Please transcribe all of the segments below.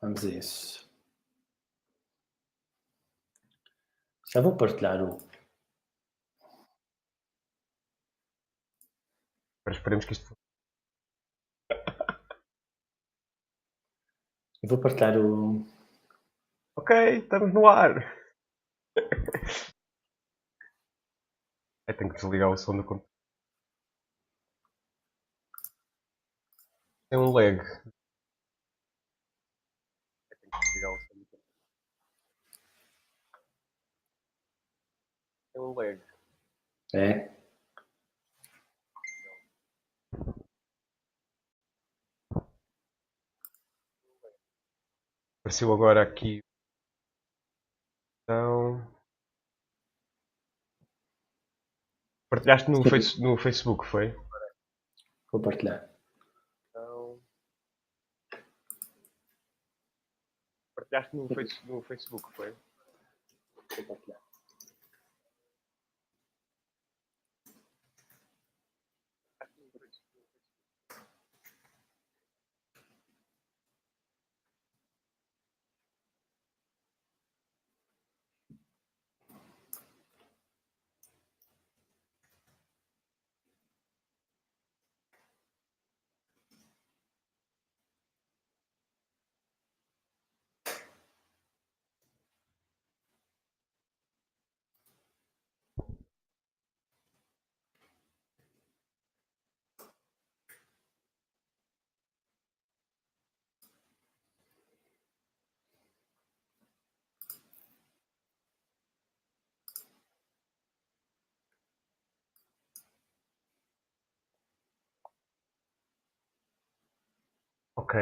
Vamos a isso. Já vou partilhar o. Agora esperemos que isto. Eu vou partilhar o. Ok, estamos no ar. Tenho que desligar o som do computador. Tem um lag. Tenho que desligar o som do computador. Tem um lag. É? Apareceu agora aqui. Então. Partilhaste no Facebook, foi? Vou partilhar. Então. Partilhaste no Facebook, foi? Vou partilhar. Ok.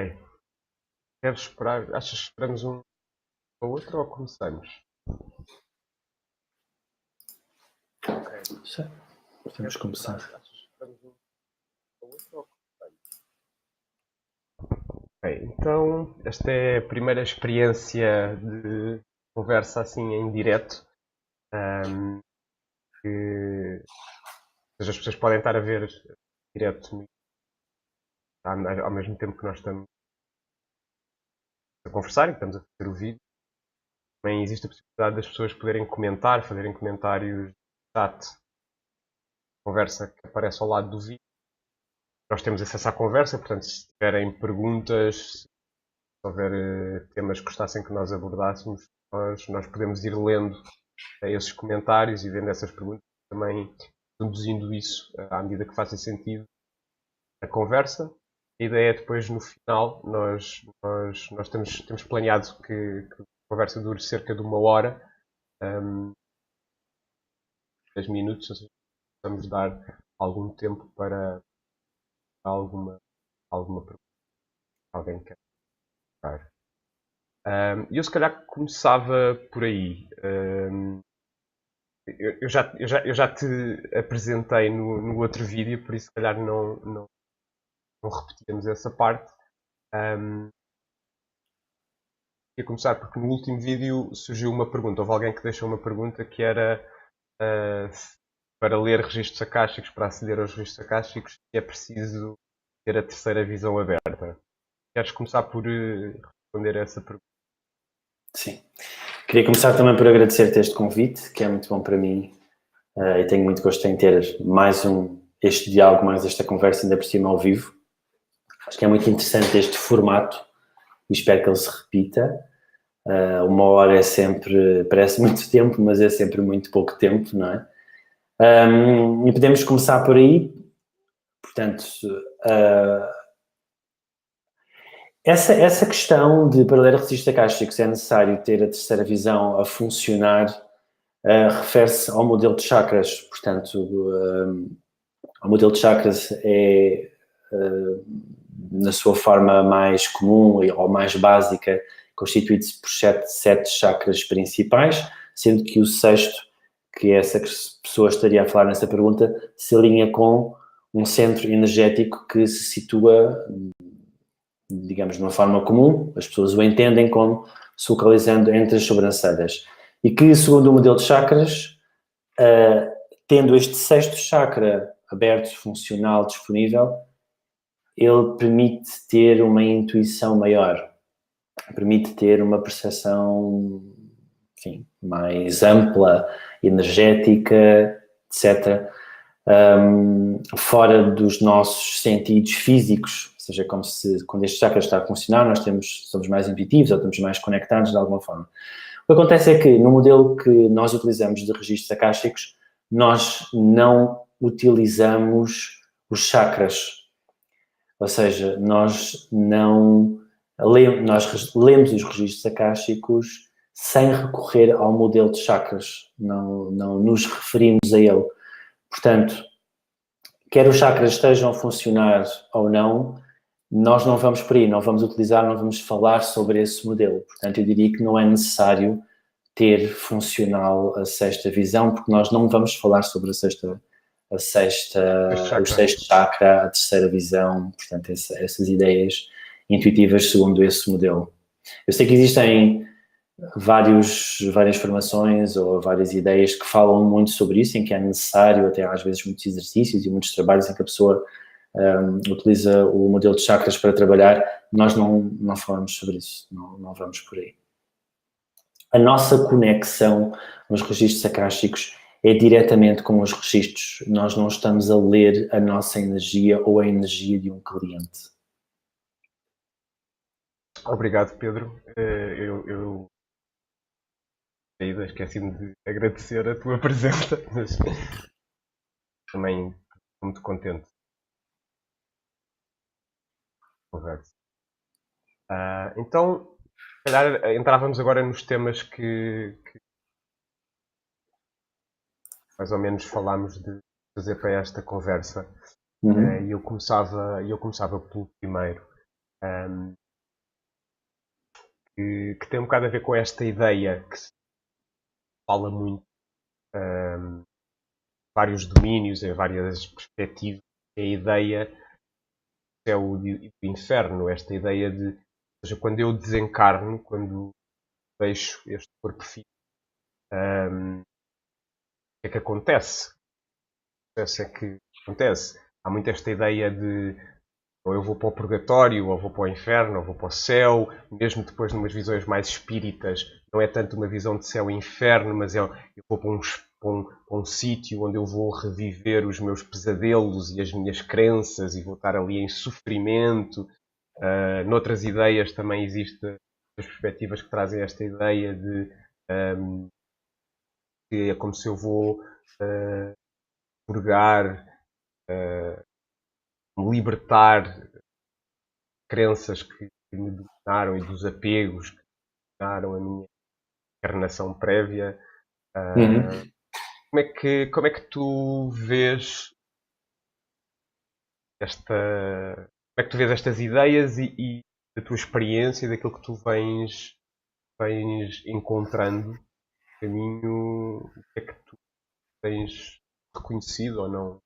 Queres esperar? Achas que esperamos um para o outro ou começamos? Ok. Podemos começar. Achas que esperamos um para o outro ou começamos? Ok. Então, esta é a primeira experiência de conversa assim em direto. Que ou seja, as pessoas podem estar a ver direto ao mesmo tempo que nós estamos a conversar e que estamos a fazer o vídeo. Também existe a possibilidade das pessoas poderem comentar, fazerem comentários no chat, conversa que aparece ao lado do vídeo. Nós temos acesso à conversa, portanto, se tiverem perguntas, se houver temas que gostassem que nós abordássemos, nós podemos ir lendo esses comentários e vendo essas perguntas, também reduzindo isso à medida que faça sentido a conversa. A ideia é depois, no final, nós temos planeado que a conversa dure cerca de 1 hora, 10 minutos, ou seja, vamos dar algum tempo para alguma pergunta que alguém quer colocar. E eu se calhar começava por aí. Eu já te apresentei no outro vídeo, por isso se calhar não repetíamos essa parte. Queria começar porque no último vídeo surgiu uma pergunta. Houve alguém que deixou uma pergunta que era para ler registros acásticos, para aceder aos registros acásticos, é preciso ter a terceira visão aberta. Queres começar por responder a essa pergunta? Sim. Queria começar também por agradecer-te este convite, que é muito bom para mim, e tenho muito gosto em ter este diálogo, mais esta conversa, ainda por cima ao vivo. Acho que é muito interessante este formato e espero que ele se repita. 1 hora é sempre, parece muito tempo, mas é sempre muito pouco tempo, não é? E podemos começar por aí. Portanto, essa questão de para ler registros acásticos é necessário ter a terceira visão a funcionar, refere-se ao modelo de chakras. Portanto, o modelo de chakras é, na sua forma mais comum ou mais básica, constituído-se por sete chakras principais, sendo que o sexto, que essa pessoa estaria a falar nessa pergunta, se alinha com um centro energético que se situa, digamos, de uma forma comum, as pessoas o entendem como se localizando entre as sobrancelhas. E que, segundo o modelo de chakras, tendo este sexto chakra aberto, funcional, disponível, ele permite ter uma intuição maior. permite ter uma percepção, enfim, mais ampla, energética, etc., fora dos nossos sentidos físicos, ou seja, como se quando este chakra está a funcionar, nós somos mais intuitivos ou estamos mais conectados de alguma forma. O que acontece é que no modelo que nós utilizamos de registros akáshicos, nós não utilizamos os chakras, ou seja, nós lemos os registros akáshicos sem recorrer ao modelo de chakras, não nos referimos a ele. Portanto, quer os chakras estejam a funcionar ou não, nós não vamos por aí, não vamos utilizar, não vamos falar sobre esse modelo. Portanto, eu diria que não é necessário ter funcional a sexta visão, porque nós não vamos falar sobre o sexto chakra, a terceira visão, portanto, essas ideias intuitivas segundo esse modelo. Eu sei que existem várias formações ou várias ideias que falam muito sobre isso, em que é necessário até às vezes muitos exercícios e muitos trabalhos em que a pessoa utiliza o modelo de chakras para trabalhar. Nós não falamos sobre isso, não vamos por aí. A nossa conexão nos registros akáshicos é diretamente com os registros. Nós não estamos a ler a nossa energia ou a energia de um cliente. Obrigado, Pedro. Eu esqueci-me de agradecer a tua presença, mas também estou muito contente. Conversa. Então, se calhar entrávamos agora nos temas que mais ou menos falámos de fazer para esta conversa. E eu começava pelo primeiro, que tem um bocado a ver com esta ideia que se fala muito em vários domínios, em várias perspectivas, é a ideia do céu e do inferno, esta ideia de, ou seja, quando eu desencarno, quando deixo este corpo físico, o que é que acontece? Há muito esta ideia de ou eu vou para o purgatório, ou vou para o inferno, ou vou para o céu, mesmo depois de umas visões mais espíritas, não é tanto uma visão de céu e inferno, mas eu vou para um sítio onde eu vou reviver os meus pesadelos e as minhas crenças e vou estar ali em sofrimento. Noutras ideias também existem as perspectivas que trazem esta ideia de que é como se eu vou purgar, me libertar crenças que me dominaram e dos apegos que dominaram a minha encarnação prévia. Como é que tu vês estas ideias e da tua experiência, daquilo que tu vens encontrando no caminho, o que é que tu tens reconhecido ou não?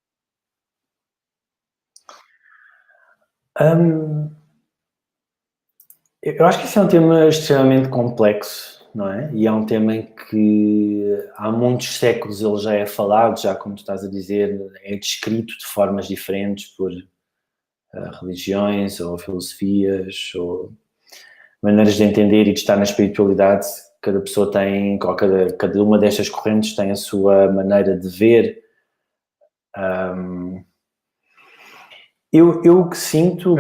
Eu acho que esse é um tema extremamente complexo, não é? E é um tema em que há muitos séculos ele já é falado, já como tu estás a dizer, é descrito de formas diferentes por religiões ou filosofias ou maneiras de entender e de estar na espiritualidade. Cada pessoa tem, cada uma destas correntes tem a sua maneira de ver. Eu o que sinto...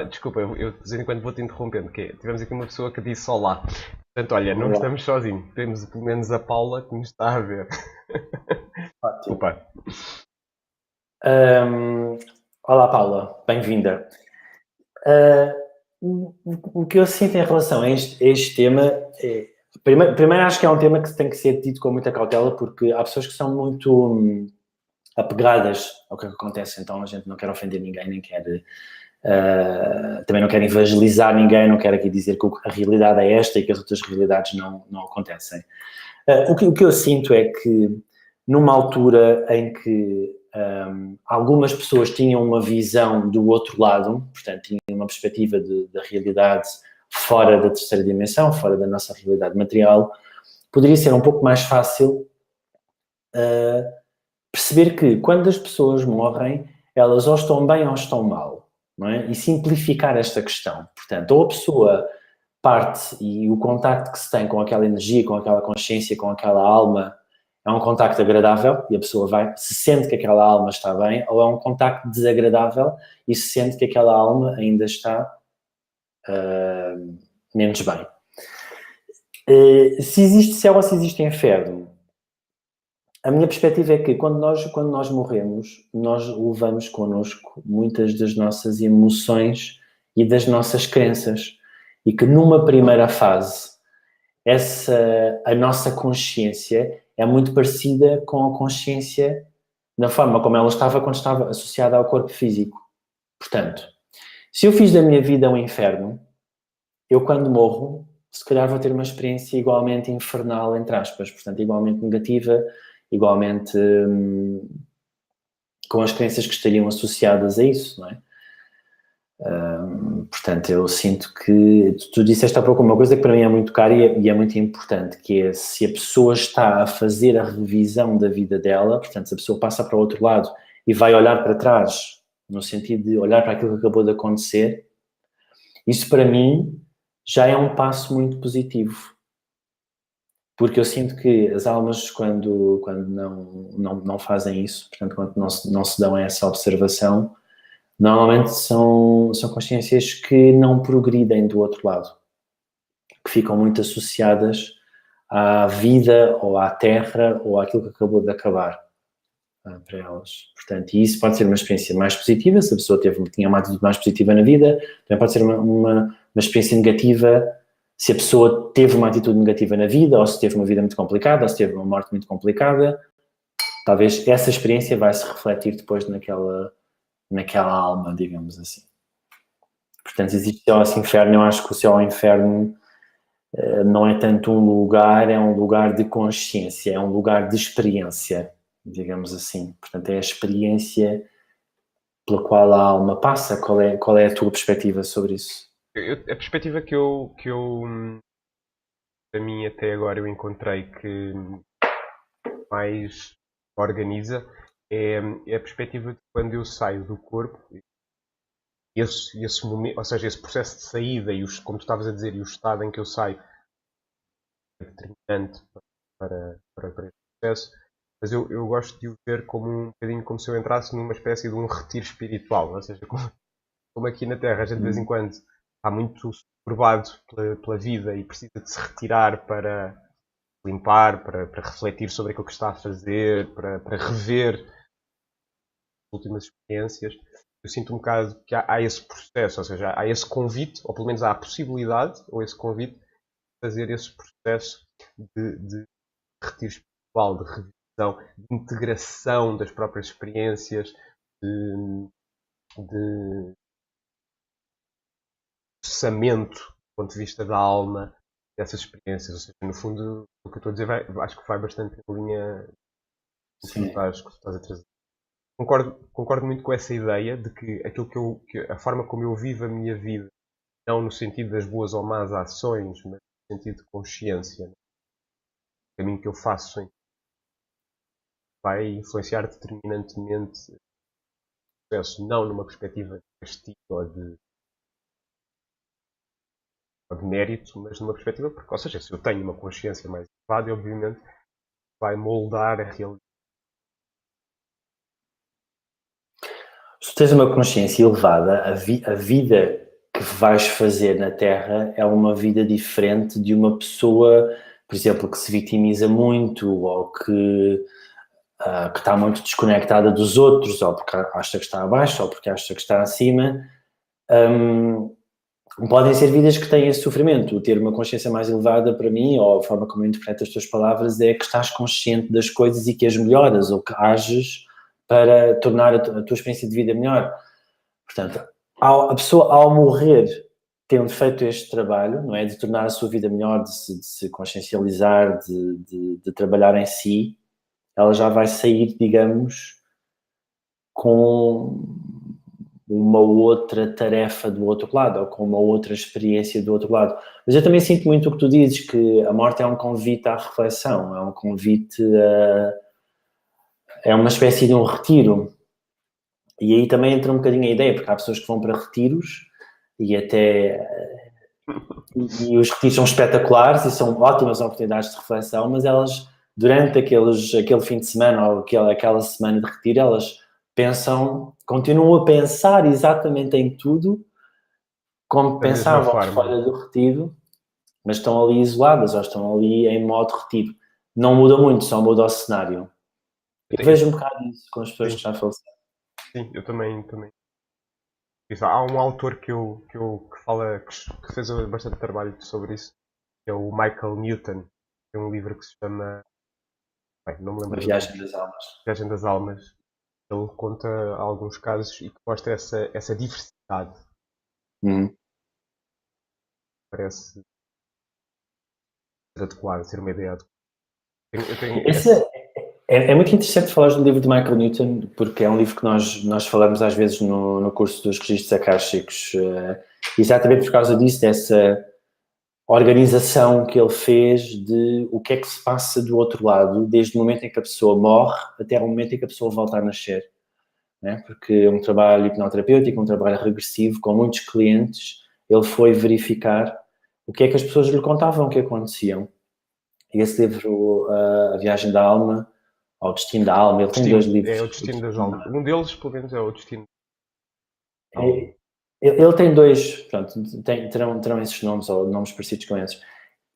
Desculpa, eu de vez em quando vou-te interrompendo, que tivemos aqui uma pessoa que disse olá. Portanto, olha, não estamos sozinhos. Temos pelo menos a Paula que nos está a ver. Ótimo. Olá, Paula. Bem-vinda. O que eu sinto em relação a este tema é... Primeiro, acho que é um tema que tem que ser tido com muita cautela, porque há pessoas que são muito apegadas ao que acontece, então a gente não quer ofender ninguém, nem quer... também não quer evangelizar ninguém, não quer aqui dizer que a realidade é esta e que as outras realidades não acontecem. O que eu sinto é que numa altura em que algumas pessoas tinham uma visão do outro lado, portanto, tinham uma perspectiva da realidade fora da terceira dimensão, fora da nossa realidade material, poderia ser um pouco mais fácil perceber que quando as pessoas morrem, elas ou estão bem ou estão mal, não é? E simplificar esta questão. Portanto, ou a pessoa parte e o contacto que se tem com aquela energia, com aquela consciência, com aquela alma, é um contacto agradável e a pessoa se sente que aquela alma está bem, ou é um contacto desagradável e se sente que aquela alma ainda está menos bem. Se existe céu ou se existe inferno, a minha perspectiva é que quando nós morremos, nós levamos connosco muitas das nossas emoções e das nossas crenças. E que numa primeira fase, a nossa consciência é muito parecida com a consciência na forma como ela estava quando estava associada ao corpo físico. Portanto, se eu fiz da minha vida um inferno, eu quando morro, se calhar vou ter uma experiência igualmente infernal, entre aspas, portanto, igualmente negativa, igualmente com as crenças que estariam associadas a isso, não é? Portanto, eu sinto que tu disseste há pouco uma coisa que para mim é muito cara e é muito importante, que é se a pessoa está a fazer a revisão da vida dela, portanto, se a pessoa passa para o outro lado e vai olhar para trás, no sentido de olhar para aquilo que acabou de acontecer, isso para mim já é um passo muito positivo. Porque eu sinto que as almas, quando não fazem isso, portanto, quando não se dão a essa observação, normalmente são consciências que não progridem do outro lado, que ficam muito associadas à vida ou à terra ou àquilo que acabou de acabar para elas. Portanto, e isso pode ser uma experiência mais positiva, se a pessoa tinha uma atitude mais positiva na vida, também pode ser uma experiência negativa se a pessoa teve uma atitude negativa na vida, ou se teve uma vida muito complicada, ou se teve uma morte muito complicada. Talvez essa experiência vai se refletir depois naquela alma, digamos assim. Portanto, existe céu ou inferno. Eu acho que o céu ou inferno não é tanto um lugar, é um lugar de consciência, é um lugar de experiência, digamos assim. Portanto, é a experiência pela qual a alma passa. Qual é a tua perspectiva sobre isso? A perspectiva que eu para mim até agora eu encontrei que mais organiza é a perspectiva de quando eu saio do corpo, esse momento, ou seja, esse processo de saída e como tu estavas a dizer, e o estado em que eu saio é determinante para esse processo, mas eu gosto de o ver como um bocadinho como se eu entrasse numa espécie de um retiro espiritual, ou seja, como aqui na Terra a gente de vez em quando está muito perturbado pela vida e precisa de se retirar para limpar, para refletir sobre aquilo que está a fazer, para rever as últimas experiências. Eu sinto um bocado que há esse processo, ou seja, há esse convite, ou pelo menos há a possibilidade, ou esse convite, de fazer esse processo de retiro espiritual, de revisão, de integração das próprias experiências, de processamento do ponto de vista da alma dessas experiências. Ou seja, no fundo, o que eu estou a dizer acho que vai bastante em linha com o que tu estás a trazer. Concordo muito com essa ideia de que aquilo que a forma como eu vivo a minha vida, não no sentido das boas ou más ações, mas no sentido de consciência, o caminho que eu faço vai influenciar determinantemente o processo, não numa perspectiva de castigo ou de mérito, mas numa perspectiva, porque, ou seja, se eu tenho uma consciência mais elevada, obviamente vai moldar a realidade. Se tu tens uma consciência elevada, a vida que vais fazer na Terra é uma vida diferente de uma pessoa, por exemplo, que se vitimiza muito ou que está muito desconectada dos outros, ou porque acha que está abaixo, ou porque acha que está acima. Podem ser vidas que têm esse sofrimento. Ter uma consciência mais elevada, para mim, ou a forma como eu interpreto as tuas palavras, é que estás consciente das coisas e que as melhoras, ou que ages para tornar a tua experiência de vida melhor. Portanto, a pessoa, ao morrer, tendo feito este trabalho, não é, de tornar a sua vida melhor, de se consciencializar, de trabalhar em si, ela já vai sair, digamos, com uma outra tarefa do outro lado, ou com uma outra experiência do outro lado. Mas eu também sinto muito o que tu dizes, que a morte é um convite à reflexão, é um convite é uma espécie de um retiro. E aí também entra um bocadinho a ideia, porque há pessoas que vão para retiros e até e os retiros são espetaculares e são ótimas oportunidades de reflexão, mas elas, durante aquele fim de semana ou aquela semana de retiro, elas continuam a pensar exatamente em tudo como Da mesma pensavam forma. fora do retiro, mas estão ali isoladas ou estão ali em modo retiro. Não muda muito, só muda o cenário. Eu Eu, vejo um bocado isso com as pessoas que sim, já faleceram. sim, eu também. Isso. Há um autor que fala, que fez bastante trabalho sobre isso, que é o Michael Newton. Tem um livro que se chama, bem, não me Uma lembro do nome, viagem das almas. Viagem das Almas. Ele conta alguns casos e que mostra essa diversidade. Uhum. Parece ser adequada, ser uma ideia adequada. Eu tenho Esse esse. é muito interessante falar do livro de Michael Newton, porque é um livro que nós falamos às vezes no curso dos registros akáshicos, exatamente por causa disso, dessa organização que ele fez de o que é que se passa do outro lado, desde o momento em que a pessoa morre até o momento em que a pessoa volta a nascer. Né? Porque é um trabalho hipnoterapêutico, um trabalho regressivo, com muitos clientes, ele foi verificar o que é que as pessoas lhe contavam que aconteciam. E esse livro, A Viagem da Alma, ao Destino da Alma, ele tem dois Destino, livros. é o O destino das Destino da almas. Alma. Um deles, pelo menos, é o destino da alma. É, ele tem dois, pronto, terão esses nomes ou nomes parecidos com esses.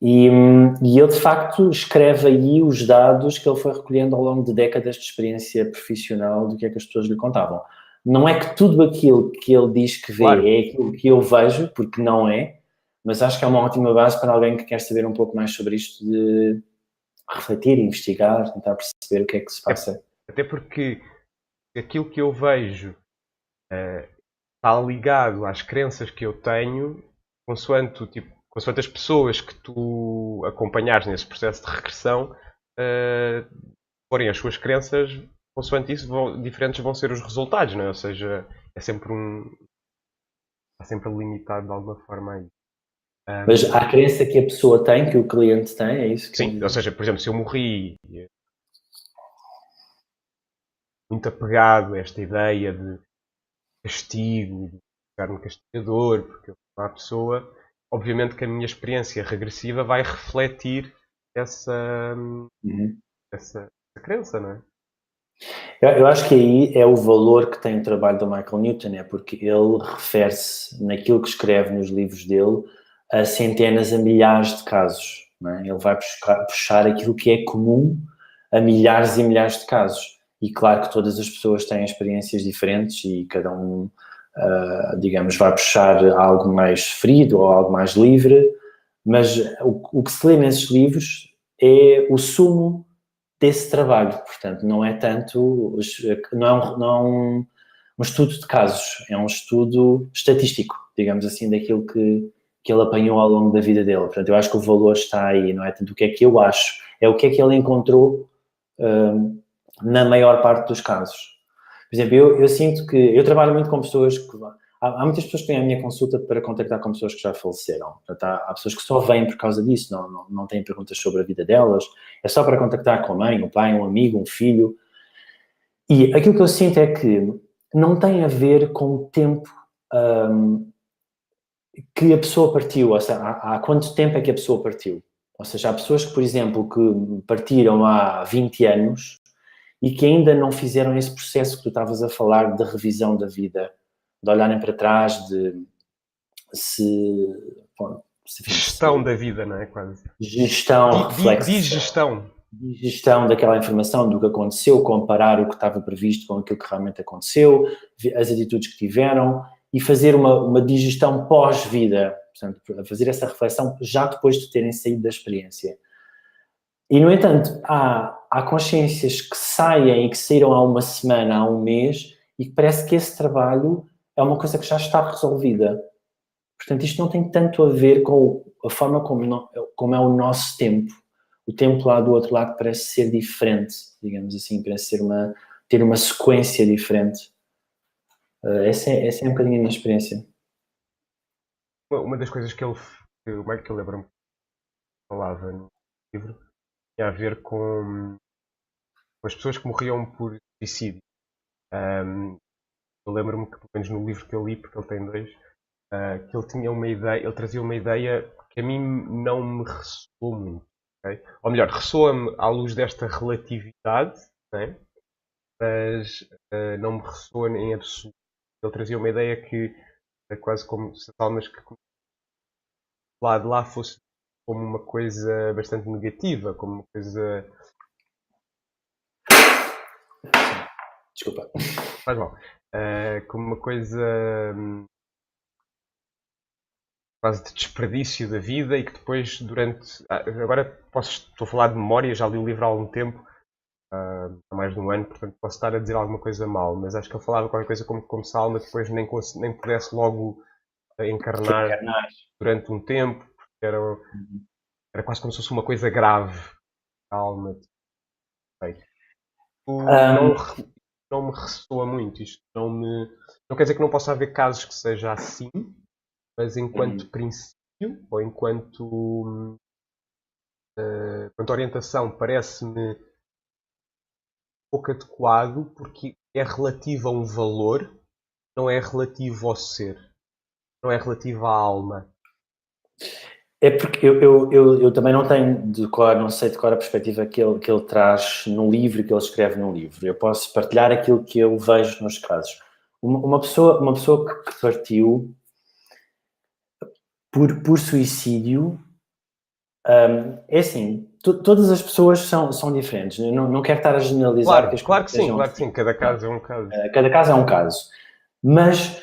E ele, de facto, escreve aí os dados que ele foi recolhendo ao longo de décadas de experiência profissional do que é que as pessoas lhe contavam. Não é que tudo aquilo que ele diz que Claro, vê é aquilo que eu vejo, porque não é, mas acho que é uma ótima base para alguém que quer saber um pouco mais sobre isto, de refletir, investigar, tentar perceber o que é que se é, passa. até porque aquilo que eu vejo está ligado às crenças que eu tenho, consoante as pessoas que tu acompanhares nesse processo de regressão, uh, porém as suas crenças, consoante isso, diferentes vão ser os resultados, não é? Ou seja, é sempre está sempre limitado de alguma forma aí. Mas Um, há a crença que a pessoa tem, que o cliente tem, é isso sim, ou que... seja, por exemplo, se eu morri muito apegado a esta ideia de castigo, de ficar no castigador, porque eu sou má pessoa, obviamente que a minha experiência regressiva vai refletir essa, Uhum. essa crença, não é? Eu acho que aí é o valor que tem o trabalho do Michael Newton, é porque ele refere-se naquilo que escreve nos livros dele a centenas, a milhares de casos. Não é? Ele vai puxar aquilo que é comum a milhares e milhares de casos. E claro que todas as pessoas têm experiências diferentes e cada um, digamos, vai puxar algo mais ferido ou algo mais livre, mas o que se lê nesses livros é o sumo desse trabalho. Portanto, não é tanto, não é um estudo de casos, é um estudo estatístico, digamos assim, daquilo que ele apanhou ao longo da vida dele. Portanto, eu acho que o valor está aí, não é tanto o que é que eu acho, é o que é que ele encontrou na maior parte dos casos. Por exemplo, eu sinto que eu trabalho muito com pessoas que. Há muitas pessoas que têm a minha consulta para contactar com pessoas que já faleceram. Portanto, há pessoas que só vêm por causa disso, não têm perguntas sobre a vida delas. É só para contactar com a mãe, o pai, um amigo, um filho. E aquilo que eu sinto é que não tem a ver com o tempo que a pessoa partiu, ou seja, há quanto tempo é que a pessoa partiu. Ou seja, há pessoas que, por exemplo, que partiram há 20 anos e que ainda não fizeram esse processo que tu estavas a falar de revisão da vida, de olharem para trás, de se, bom, enfim, Gestão da vida, não é? Quase. gestão, reflexão, Digestão. gestão daquela informação, do que aconteceu, comparar o que estava previsto com aquilo que realmente aconteceu, as atitudes que tiveram e fazer uma digestão pós-vida, portanto, fazer essa reflexão já depois de terem saído da experiência. E, no entanto, há consciências que saem e que saíram há uma semana, há um mês, e que parece que esse trabalho é uma coisa que já está resolvida. Portanto, isto não tem tanto a ver com a forma como é o nosso tempo. O tempo lá do outro lado parece ser diferente, digamos assim, parece ter uma sequência diferente. Essa é um bocadinho a minha experiência. Uma das coisas que o Michael Abrams falava no livro tinha a ver com as pessoas que morriam por suicídio. Um, eu lembro-me que, pelo menos no livro que eu li, porque ele tem dois, que ele tinha uma ideia, ele trazia uma ideia que a mim não me ressoou muito. Okay? Ou melhor, ressoa-me à luz desta relatividade, né? Mas não me ressoa em absoluto. Ele trazia uma ideia que é quase como se as almas que lá de lá fosse como uma coisa bastante negativa, como uma coisa. Desculpa. Faz mal. Como uma coisa quase de desperdício da vida e que depois durante. Agora estou a falar de memória, já li o livro há algum tempo, há mais de um ano, portanto posso estar a dizer alguma coisa mal, mas acho que ele falava qualquer coisa como se a alma depois nem pudesse logo encarnar durante um tempo, porque era quase como se fosse uma coisa grave, a alma. Não, não me ressoa muito, isto não quer dizer que não possa haver casos que seja assim, mas enquanto princípio, ou enquanto orientação, parece-me pouco adequado, porque é relativo a um valor, não é relativo ao ser, não é relativo à alma. É porque eu também não tenho de cor, não sei de cor a perspectiva que ele traz no livro, que ele escreve no livro. Eu posso partilhar aquilo que eu vejo nos casos. Uma pessoa que partiu por suicídio, é assim, todas as pessoas são diferentes. Eu não quero estar a generalizar que as coisas sejam Claro que assim. sim, cada caso é um caso. Cada caso é um caso. Mas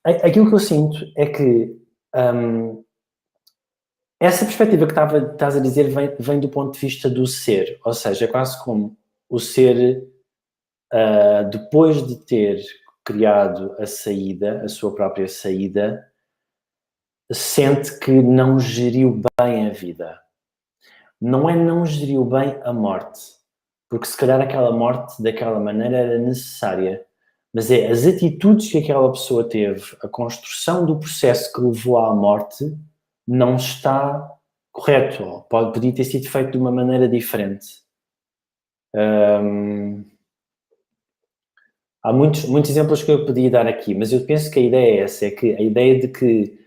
aquilo que eu sinto é que essa perspectiva que estás a dizer vem do ponto de vista do ser, ou seja, é quase como o ser, depois de ter criado a saída, a sua própria saída, sente que não geriu bem a vida. Não é não geriu bem a morte, porque se calhar aquela morte daquela maneira era necessária, mas é as atitudes que aquela pessoa teve, a construção do processo que levou à morte, não está correto, ou podia ter sido feito de uma maneira diferente. Há muitos exemplos que eu podia dar aqui, mas eu penso que a ideia é essa, é que a ideia de que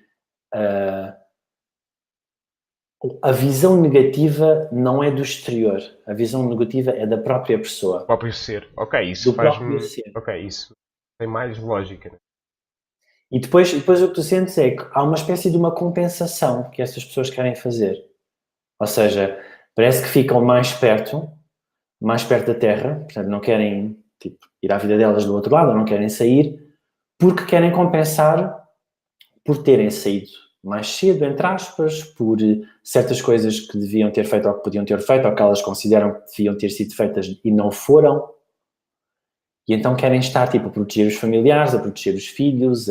a visão negativa não é do exterior, a visão negativa é da própria pessoa. O próprio ser. Ok, isso Do próprio faz-me. ser. Ok, isso tem mais lógica. Né? E depois o que tu sentes é que há uma espécie de uma compensação que essas pessoas querem fazer. Ou seja, parece que ficam mais perto da Terra, portanto não querem tipo, ir à vida delas do outro lado, não querem sair, porque querem compensar por terem saído mais cedo, entre aspas, por certas coisas que deviam ter feito ou que podiam ter feito, ou que elas consideram que deviam ter sido feitas e não foram. E então querem estar, tipo, a proteger os familiares, a proteger os filhos,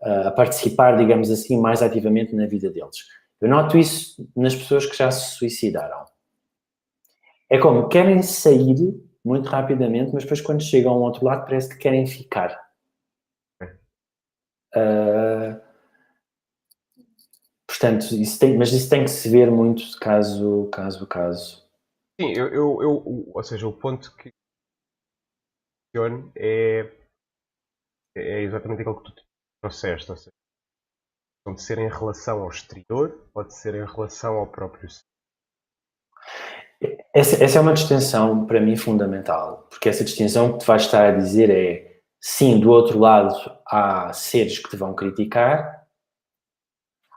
a participar, digamos assim, mais ativamente na vida deles. Eu noto isso nas pessoas que já se suicidaram. É como, querem sair muito rapidamente, mas depois quando chegam ao outro lado parece que querem ficar. Portanto, mas isso tem que se ver muito de caso a caso. Sim, ou seja, o ponto que questiono é exatamente aquilo que tu trouxeste, ou seja, pode ser em relação ao exterior, pode ser em relação ao próprio ser. Essa é uma distinção, para mim, fundamental, porque essa distinção que tu vais estar a dizer é, sim, do outro lado há seres que te vão criticar,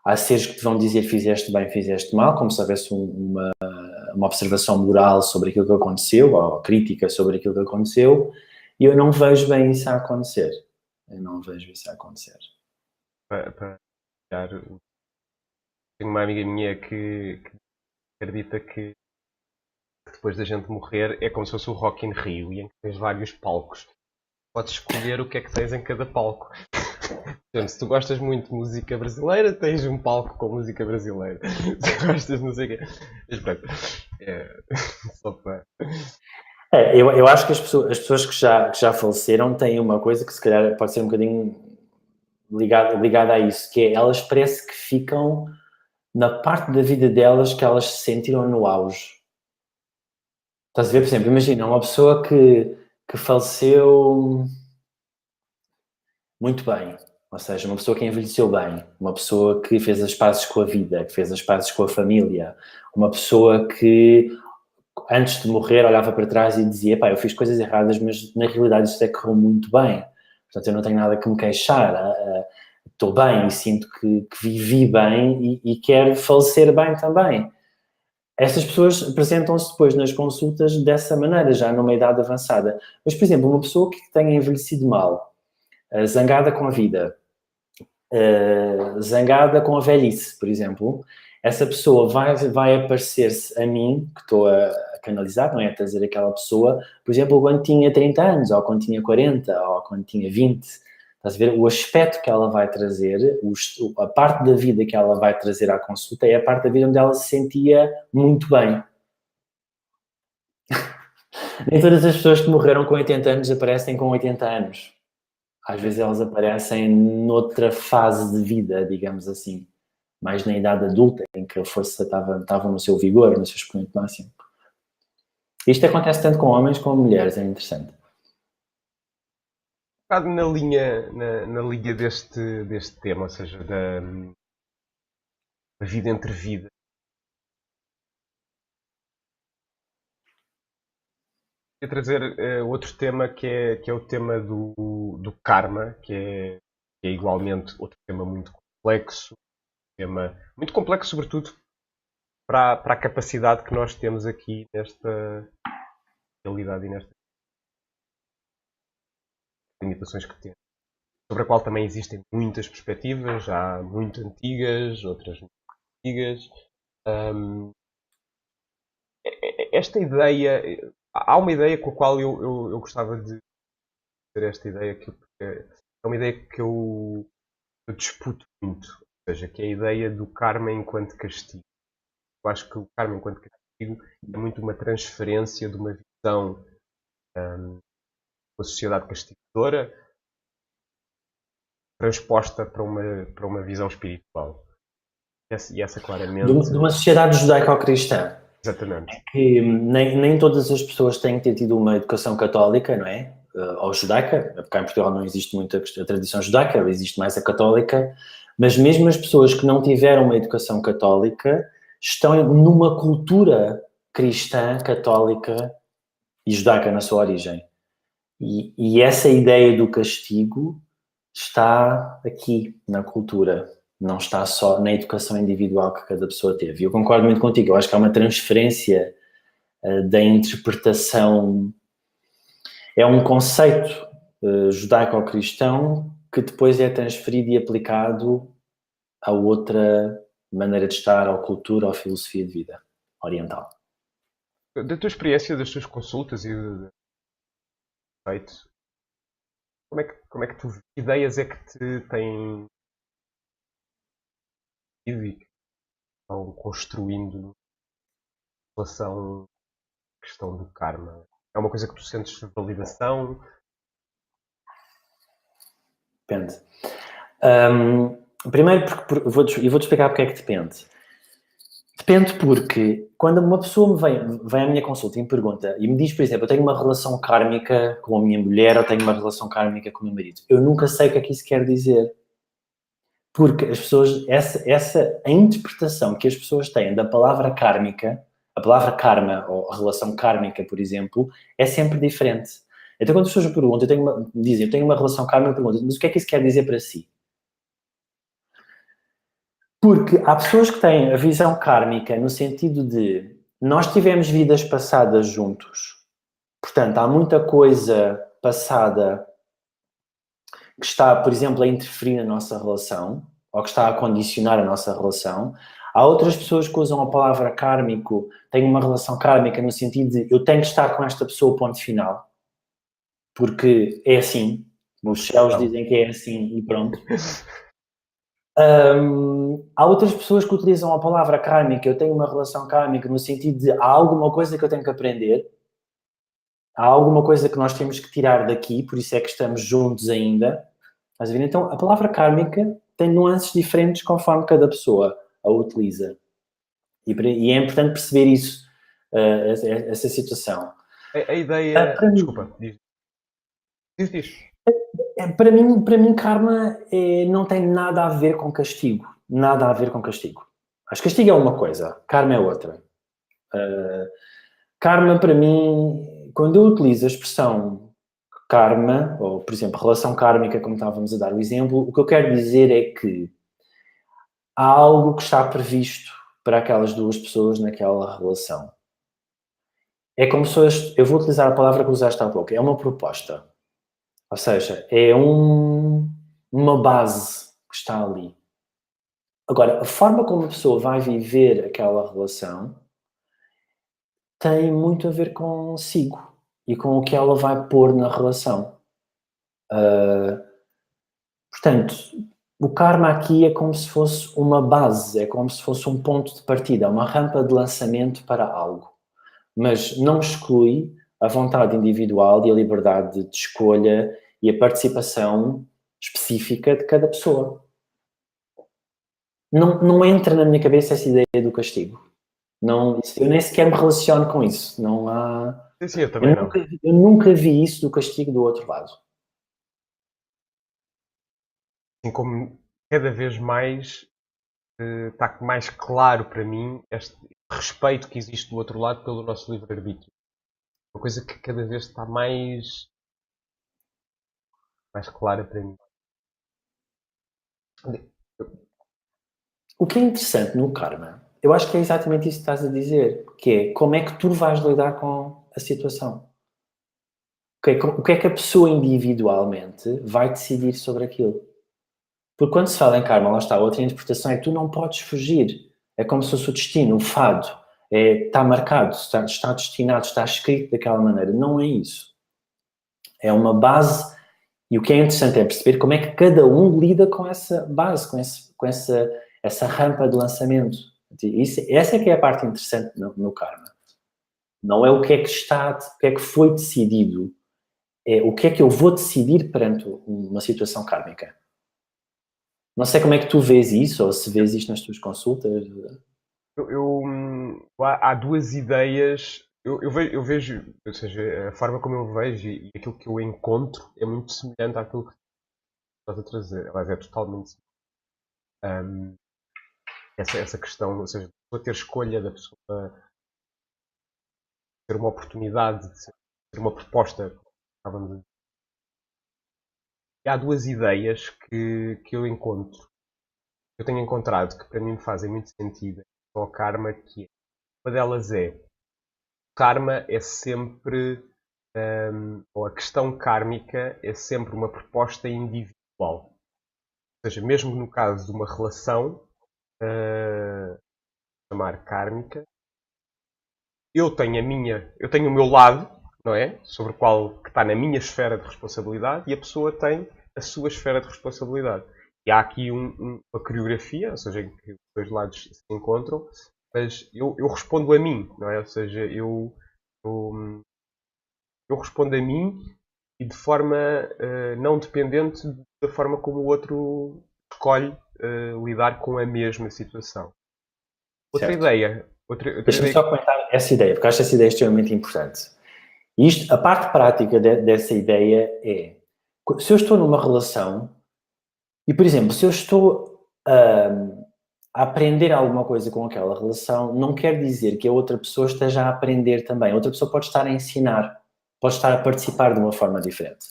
há seres que te vão dizer fizeste bem, fizeste mal, como se houvesse uma observação moral sobre aquilo que aconteceu, ou crítica sobre aquilo que aconteceu, e eu não vejo bem isso a acontecer. Eu não vejo isso a acontecer. Para tenho uma amiga minha que acredita que depois da gente morrer é como se fosse o Rock in Rio e em que tens vários palcos. Podes escolher o que é que tens em cada palco. Portanto, se tu gostas muito de música brasileira, tens um palco com música brasileira. Se gostas de não sei o quê. Mas pronto. Só para. Eu acho que as pessoas que já faleceram têm uma coisa que se calhar pode ser um bocadinho ligada a isso, que é elas parece que ficam na parte da vida delas que elas se sentiram no auge. Estás a ver, por exemplo, imagina uma pessoa que faleceu muito bem. Ou seja, uma pessoa que envelheceu bem, uma pessoa que fez as pazes com a vida, que fez as pazes com a família, uma pessoa que antes de morrer olhava para trás e dizia, pá, eu fiz coisas erradas, mas na realidade isto é que correu muito bem. Portanto, eu não tenho nada que me queixar. Estou bem e sinto que vivi bem e quero falecer bem também. Estas pessoas apresentam-se depois nas consultas dessa maneira, já numa idade avançada. Mas, por exemplo, uma pessoa que tenha envelhecido mal, zangada com a vida, zangada com a velhice, por exemplo, essa pessoa vai aparecer-se a mim, que estou a canalizar, não é? A trazer aquela pessoa, por exemplo, quando tinha 30 anos, ou quando tinha 40, ou quando tinha 20. Estás a ver? O aspecto que ela vai trazer, a parte da vida que ela vai trazer à consulta é a parte da vida onde ela se sentia muito bem. Nem todas as pessoas que morreram com 80 anos aparecem com 80 anos. Às vezes elas aparecem noutra fase de vida, digamos assim. Mais na idade adulta, em que a força estava no seu vigor, no seu expoente máximo. Isto acontece tanto com homens como mulheres, é interessante. Na linha deste tema, ou seja, da vida entre vida. Queria trazer outro tema que é o tema do karma, que é igualmente outro tema muito complexo sobretudo para a capacidade que nós temos aqui nesta realidade e nestas limitações que temos. Sobre a qual também existem muitas perspectivas, já muito antigas, outras muito antigas. Esta ideia, há uma ideia com a qual eu gostava de ter esta ideia, que é uma ideia que eu disputo muito, ou seja, que é a ideia do karma enquanto castigo. Eu acho que o karma enquanto castigo é muito uma transferência de uma visão uma sociedade castigadora transposta para uma visão espiritual. E essa claramente... De uma sociedade judaico-cristã. Exatamente. Que nem todas as pessoas têm que ter tido uma educação católica, não é? Ou judaica, porque cá em Portugal não existe muito a tradição judaica, existe mais a católica, mas mesmo as pessoas que não tiveram uma educação católica estão numa cultura cristã, católica e judaica na sua origem. E essa ideia do castigo está aqui na cultura, não está só na educação individual que cada pessoa teve. E eu concordo muito contigo, eu acho que há uma transferência da interpretação, é um conceito judaico-cristão que depois é transferido e aplicado a outra maneira de estar, ou cultura, ou filosofia de vida oriental. Da tua experiência, das tuas consultas e feito, como é que tu, que ideias é que te têm e que estão construindo em relação à questão do karma? É uma coisa que tu sentes de validação? Depende. Primeiro, vou-te explicar porque é que depende. Depende porque quando uma pessoa vem à minha consulta e me pergunta, e me diz, por exemplo, eu tenho uma relação kármica com a minha mulher, ou tenho uma relação kármica com o meu marido. Eu nunca sei o que é que isso quer dizer. Porque as pessoas, a interpretação que as pessoas têm da palavra kármica, a palavra karma, ou a relação kármica, por exemplo, é sempre diferente. Então, quando as pessoas me perguntam, dizem, eu tenho uma relação kármica, perguntam, mas o que é que isso quer dizer para si? Porque há pessoas que têm a visão kármica no sentido de nós tivemos vidas passadas juntos. Portanto, há muita coisa passada que está, por exemplo, a interferir na nossa relação, ou que está a condicionar a nossa relação. Há outras pessoas que usam a palavra kármico, têm uma relação kármica no sentido de eu tenho que estar com esta pessoa, ponto final. Porque é assim. Os céus dizem que é assim e pronto. Há outras pessoas que utilizam a palavra kármica, eu tenho uma relação kármica no sentido de há alguma coisa que eu tenho que aprender, há alguma coisa que nós temos que tirar daqui, por isso é que estamos juntos ainda. Estás a ver? Então, a palavra kármica tem nuances diferentes conforme cada pessoa a utiliza. E é importante perceber isso, essa situação. A ideia... Desculpa, diz. Para mim karma não tem nada a ver com castigo. Nada a ver com castigo. Acho que castigo é uma coisa, karma é outra. Karma, para mim, quando eu utilizo a expressão karma, ou, por exemplo, relação kármica, como estávamos a dar o exemplo, o que eu quero dizer é que há algo que está previsto para aquelas duas pessoas naquela relação. É como se fosse, eu vou utilizar a palavra que usaste há pouco, é uma proposta. Ou seja, é uma base que está ali. Agora, a forma como a pessoa vai viver aquela relação tem muito a ver consigo e com o que ela vai pôr na relação. Portanto, o karma aqui é como se fosse uma base, é como se fosse um ponto de partida, uma rampa de lançamento para algo. Mas não exclui a vontade individual e a liberdade de escolha e a participação específica de cada pessoa. Não entra na minha cabeça essa ideia do castigo. Não, eu nem sequer me relaciono com isso. Não há. Sim, eu também não. Eu nunca vi isso do castigo do outro lado. Assim como cada vez mais está mais claro para mim este respeito que existe do outro lado pelo nosso livre-arbítrio. Uma coisa que cada vez está mais clara para mim. O que é interessante no karma, eu acho que é exatamente isso que estás a dizer, que é como é que tu vais lidar com a situação. O que é que a pessoa individualmente vai decidir sobre aquilo? Porque quando se fala em karma, lá está, outra interpretação é que tu não podes fugir. É como se fosse o destino, o fado. Está marcado, está destinado, está escrito daquela maneira. Não é isso. É uma base. E o que é interessante é perceber como é que cada um lida com essa base, com essa rampa de lançamento. Essa é que é a parte interessante no karma. Não é o que é que está, o que é que foi decidido. É o que é que eu vou decidir perante uma situação kármica. Não sei como é que tu vês isso, ou se vês isto nas tuas consultas. Há duas ideias. Eu vejo, ou seja, a forma como eu vejo e aquilo que eu encontro é muito semelhante àquilo que estás a trazer. Aliás, é totalmente semelhante. Essa questão, ou seja, da pessoa ter escolha, da pessoa ter uma oportunidade, de ter uma proposta. Estávamos a dizer. E há duas ideias que eu encontro, que eu tenho encontrado, que para mim me fazem muito sentido com o karma, que é. Uma delas é, o karma é sempre, ou a questão kármica é sempre uma proposta individual. Ou seja, mesmo no caso de uma relação, chamar kármica, eu tenho o meu lado, não é? Sobre o qual que está na minha esfera de responsabilidade e a pessoa tem a sua esfera de responsabilidade. E há aqui uma coreografia, ou seja, em que os dois lados se encontram, mas eu respondo a mim, não é? Ou seja, eu, eu respondo a mim e de forma não dependente da forma como o outro escolhe lidar com a mesma situação. Outra Certo. ideia. Deixa-me Ideia. só comentar essa ideia, porque acho essa ideia extremamente importante. E a parte prática dessa ideia é, se eu estou numa relação, e por exemplo, se eu estou a aprender alguma coisa com aquela relação, não quer dizer que a outra pessoa esteja a aprender também. A outra pessoa pode estar a ensinar, pode estar a participar de uma forma diferente.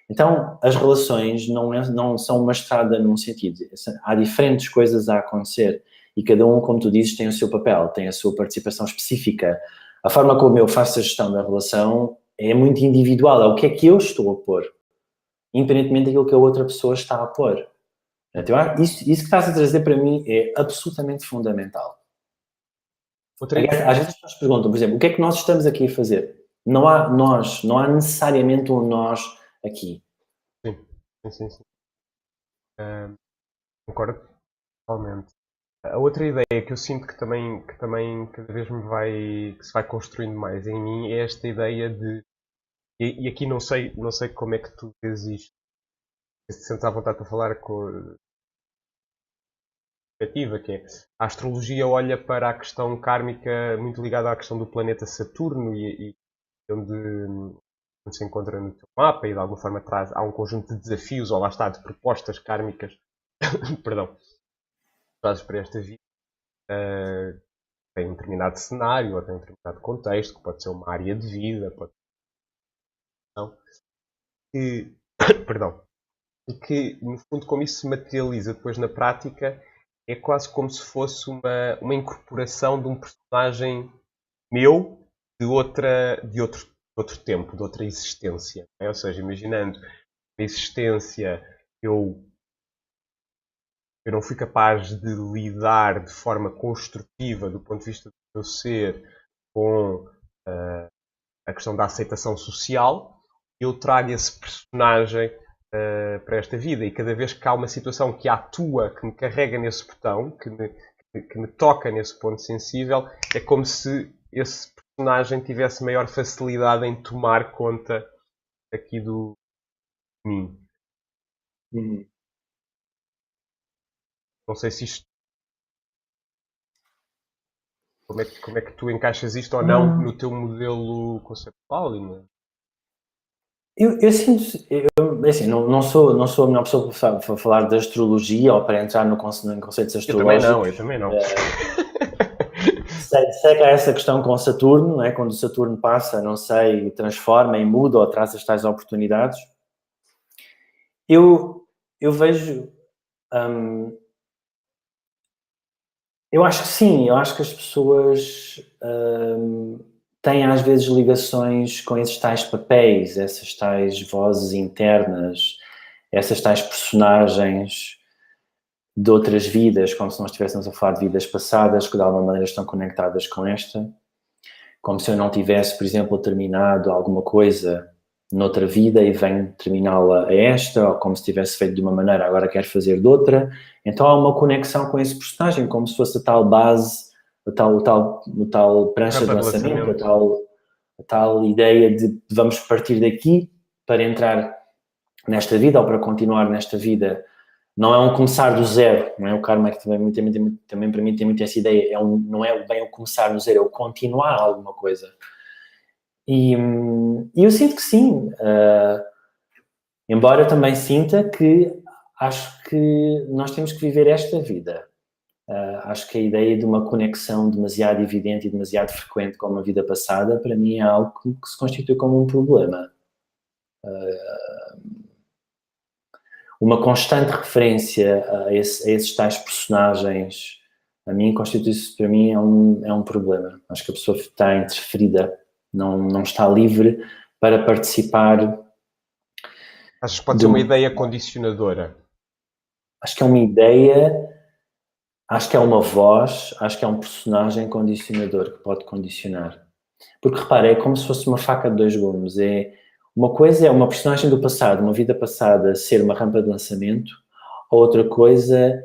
Então, as relações não são uma estrada num sentido. Há diferentes coisas a acontecer e cada um, como tu dizes, tem o seu papel, tem a sua participação específica. A forma como eu faço a gestão da relação é muito individual. É o que é que eu estou a pôr, independentemente daquilo que a outra pessoa está a pôr. Então, isso que estás a trazer para mim é absolutamente fundamental. Às vezes as pessoas perguntam, por exemplo, o que é que nós estamos aqui a fazer? Não há nós, não há necessariamente um nós aqui. Sim. Concordo totalmente. A outra ideia que eu sinto que também cada vez que se vai construindo mais em mim é esta ideia de, e aqui não sei como é que tu vês isto, se te sentes à vontade para falar com a perspectiva, que é, a astrologia olha para a questão kármica muito ligada à questão do planeta Saturno e onde se encontra no teu mapa e de alguma forma há um conjunto de desafios, ou lá está, de propostas kármicas, perdão, trazes para esta vida, tem um determinado cenário, ou tem um determinado contexto, que pode ser uma área de vida, pode ser... perdão. E que, no fundo, como isso se materializa depois na prática, é quase como se fosse uma incorporação de um personagem meu de outro tempo, de outra existência. Ou seja, imaginando uma existência, eu não fui capaz de lidar de forma construtiva, do ponto de vista do meu ser, com a questão da aceitação social. Eu trago esse personagem para esta vida, e cada vez que há uma situação que atua, que me carrega nesse botão, que me toca nesse ponto sensível, é como se esse personagem tivesse maior facilidade em tomar conta aqui do mim. Não sei se isto... Como é que tu encaixas isto ou não no teu modelo conceptual? Eu sinto, assim, não sou a melhor pessoa para falar de astrologia ou para entrar em conceitos astrológicos. Eu também não. Sei que há essa questão com Saturno, não é? Quando o Saturno passa, não sei, transforma e muda ou traz as tais oportunidades. Eu vejo... eu acho que sim, eu acho que as pessoas têm às vezes ligações com esses tais papéis, essas tais vozes internas, essas tais personagens de outras vidas, como se nós estivéssemos a falar de vidas passadas, que de alguma maneira estão conectadas com esta. Como se eu não tivesse, por exemplo, terminado alguma coisa noutra vida e venho terminá-la a esta, ou como se tivesse feito de uma maneira, agora quero fazer de outra. Então há uma conexão com esse personagem, como se fosse a tal base, o tal prancha de lançamento, a tal ideia de vamos partir daqui para entrar nesta vida ou para continuar nesta vida. Não é um começar do zero, não é? O karma que também para mim tem muito essa ideia, não é bem o começar do zero, é o continuar alguma coisa. E eu sinto que sim, embora eu também sinta que acho que nós temos que viver esta vida. Acho que a ideia de uma conexão demasiado evidente e demasiado frequente com uma vida passada, para mim é algo que se constitui como um problema. Uma constante referência a esses tais personagens, a mim, constitui-se, para mim, é um problema. Acho que a pessoa está interferida, não está livre para participar. Achas que pode ser uma ideia condicionadora? Acho que é uma ideia, acho que é uma voz, acho que é um personagem condicionador que pode condicionar. Porque, repara, é como se fosse uma faca de dois gumes. Uma coisa é uma personagem do passado, uma vida passada, ser uma rampa de lançamento. A outra coisa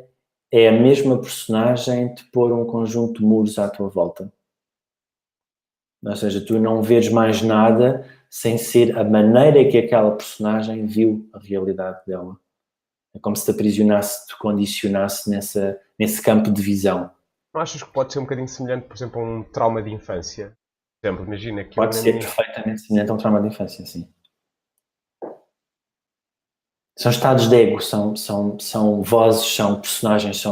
é a mesma personagem te pôr um conjunto de muros à tua volta. Ou seja, tu não vês mais nada sem ser a maneira que aquela personagem viu a realidade dela. É como se te aprisionasse, te condicionasse nesse campo de visão. Não achas que pode ser um bocadinho semelhante, por exemplo, a um trauma de infância? Por exemplo, imagina que pode ser perfeitamente semelhante a um trauma de infância, sim. São estados de ego, são vozes, são personagens,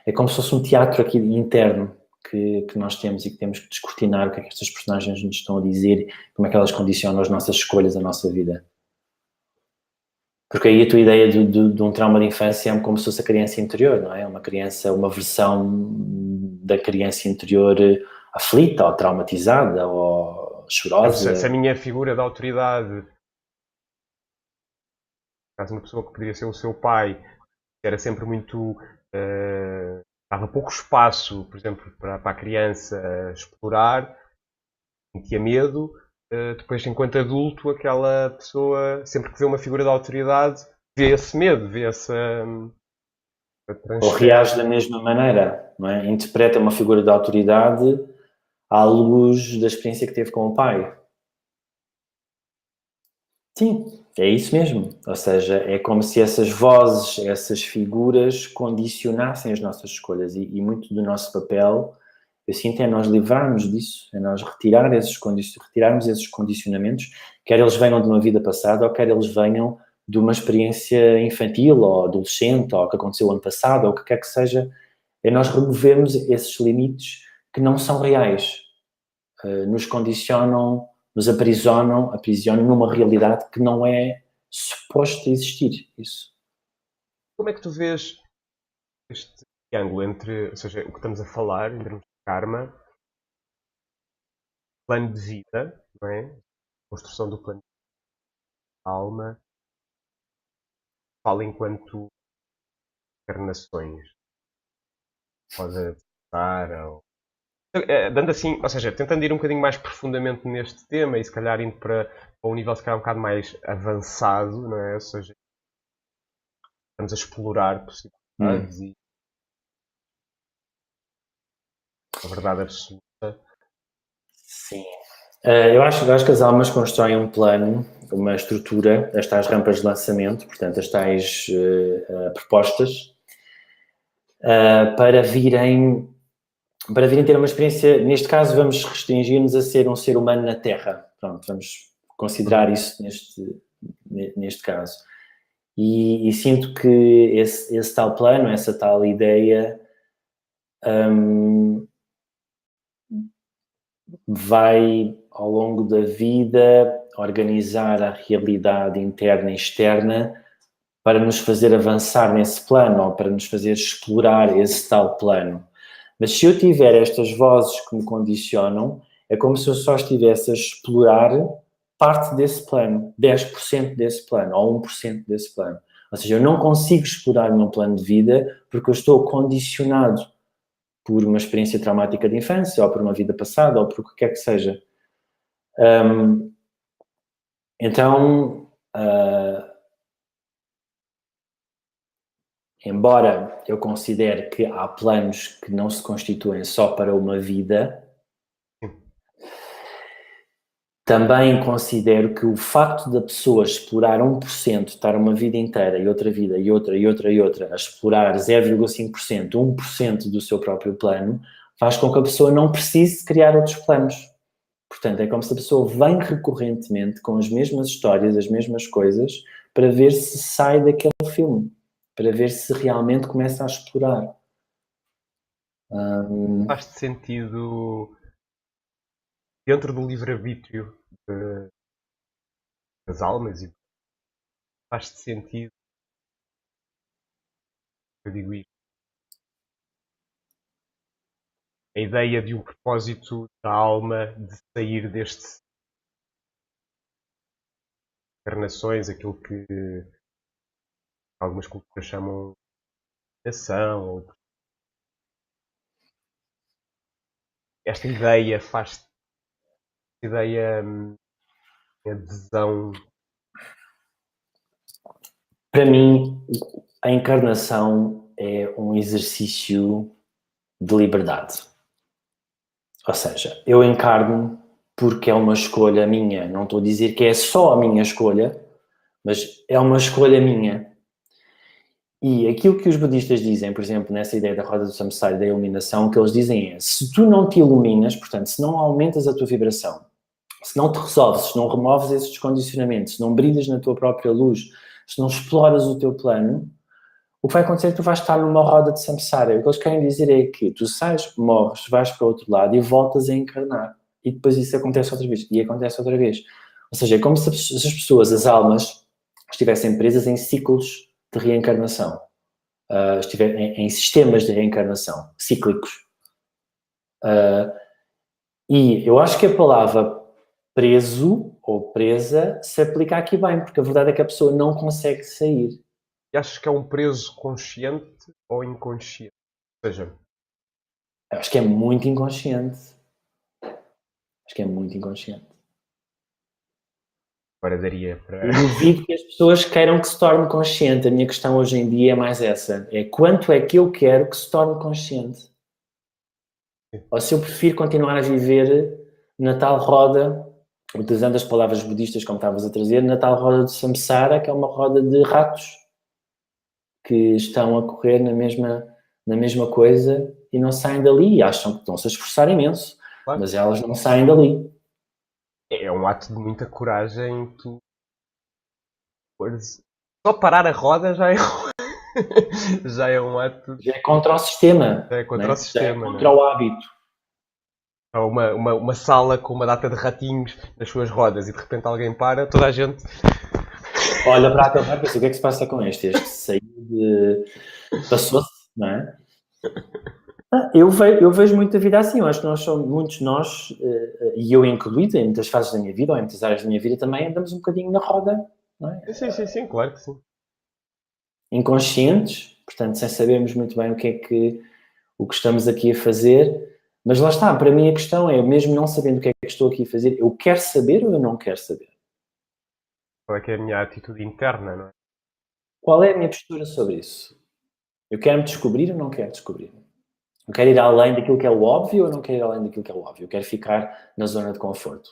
é como se fosse um teatro aqui interno que nós temos e que temos que descortinar o que é que estas personagens nos estão a dizer, como é que elas condicionam as nossas escolhas, a nossa vida. Porque aí a tua ideia de um trauma de infância é como se fosse a criança interior, não é? Uma versão da criança interior aflita, ou traumatizada, ou chorosa. Se a minha figura de autoridade, caso uma pessoa que poderia ser o seu pai, era sempre muito... dava pouco espaço, por exemplo, para a criança explorar, tinha medo. Depois, enquanto adulto, aquela pessoa, sempre que vê uma figura de autoridade, vê esse medo, vê essa... ou reage da mesma maneira, não é? Interpreta uma figura de autoridade à luz da experiência que teve com o pai. Sim, é isso mesmo. Ou seja, é como se essas vozes, essas figuras condicionassem as nossas escolhas e muito do nosso papel Eu sinto é nós livrarmos disso, é nós retirarmos esses condicionamentos, quer eles venham de uma vida passada ou quer eles venham de uma experiência infantil ou adolescente ou que aconteceu ano passado ou o que quer que seja, é nós removermos esses limites que não são reais, nos condicionam, nos aprisionam numa realidade que não é suposto existir. Isso. Como é que tu vês este triângulo entre, ou seja, o que estamos a falar em termos de karma, plano de vida, não é? Construção do plano de alma, fala enquanto encarnações. Pode estar, ou... Dando assim, ou seja, tentando ir um bocadinho mais profundamente neste tema e se calhar indo para um nível se calhar um bocado mais avançado, não é? Ou seja, estamos a explorar possibilidades e a verdade absoluta. Sim. Eu acho que as almas constroem um plano, uma estrutura, as tais rampas de lançamento, portanto, as tais propostas, para virem ter uma experiência. Neste caso, vamos restringir-nos a ser um ser humano na Terra. Pronto, vamos considerar isso neste caso. E sinto que esse tal plano, essa tal ideia, vai, ao longo da vida, organizar a realidade interna e externa para nos fazer avançar nesse plano ou para nos fazer explorar esse tal plano. Mas se eu tiver estas vozes que me condicionam, é como se eu só estivesse a explorar parte desse plano, 10% desse plano ou 1% desse plano. Ou seja, eu não consigo explorar o meu plano de vida porque eu estou condicionado por uma experiência traumática de infância, ou por uma vida passada, ou por o que quer que seja. Então, embora eu considere que há planos que não se constituem só para uma vida, também considero que o facto da pessoa explorar 1%, estar uma vida inteira e outra vida, e outra, a explorar 0,5%, 1% do seu próprio plano, faz com que a pessoa não precise criar outros planos. Portanto, é como se a pessoa vem recorrentemente com as mesmas histórias, as mesmas coisas, para ver se sai daquele filme, para ver se realmente começa a explorar. Faz-te sentido dentro do livre-arbítrio das almas e faz-te sentido, eu digo isto, a ideia de um propósito da alma de sair destes encarnações, aquilo que algumas culturas chamam de ação. Esta ideia faz ideia adesão. Para mim, a encarnação é um exercício de liberdade. Ou seja, eu encarno porque é uma escolha minha. Não estou a dizer que é só a minha escolha, mas é uma escolha minha. E aquilo que os budistas dizem, por exemplo, nessa ideia da roda do samsara, da iluminação, o que eles dizem é, se tu não te iluminas, portanto, se não aumentas a tua vibração, se não te resolves, se não removes esses condicionamentos, se não brilhas na tua própria luz, se não exploras o teu plano, o que vai acontecer é que tu vais estar numa roda de samsara. O que eles querem dizer é que tu sais, morres, vais para o outro lado e voltas a encarnar. E depois isso acontece outra vez. E acontece outra vez. Ou seja, é como se as pessoas, as almas, estivessem presas em ciclos de reencarnação. Em sistemas de reencarnação, cíclicos. E eu acho que a palavra preso ou presa se aplica aqui bem, porque a verdade é que a pessoa não consegue sair. E achas que é um preso consciente ou inconsciente? Ou seja, Eu acho que é muito inconsciente. Acho que é muito inconsciente. agora daria para. Eu duvido que as pessoas queiram que se torne consciente. A minha questão hoje em dia é mais essa. É quanto é que eu quero que se torne consciente? Ou se eu prefiro continuar a viver na tal roda, utilizando as palavras budistas como estavas a trazer, na tal roda de samsara, que é uma roda de ratos que estão a correr na mesma coisa e não saem dali e acham que estão-se a esforçar imenso, Claro. mas elas não saem dali. É um ato de muita coragem tu só parar a roda já é, já é um ato. Já é contra o sistema, Já é contra o né? Já é sistema, não contra é? o hábito. Há uma sala com uma data de ratinhos nas suas rodas e de repente alguém para, toda a gente. Olha para aquele rato e pensa, o que é que se passa com este? Este saiu de... Passou-se, não é? Eu vejo muita vida assim, eu acho que nós somos, muitos de nós, e eu incluído, em muitas fases da minha vida, ou em muitas áreas da minha vida também, andamos um bocadinho na roda, não é? Sim, sim, sim, claro que sim. Inconscientes, portanto, sem sabermos muito bem o que estamos aqui a fazer, mas lá está, para mim a questão é, mesmo não sabendo o que é que estou aqui a fazer, eu quero saber ou eu não quero saber? Qual é que é a minha atitude interna, não é? Qual é a minha postura sobre isso? Eu quero me descobrir ou não quero descobrir? Eu quero ir além daquilo que é o óbvio ou não quero ir além daquilo que é o óbvio? Eu quero ficar na zona de conforto.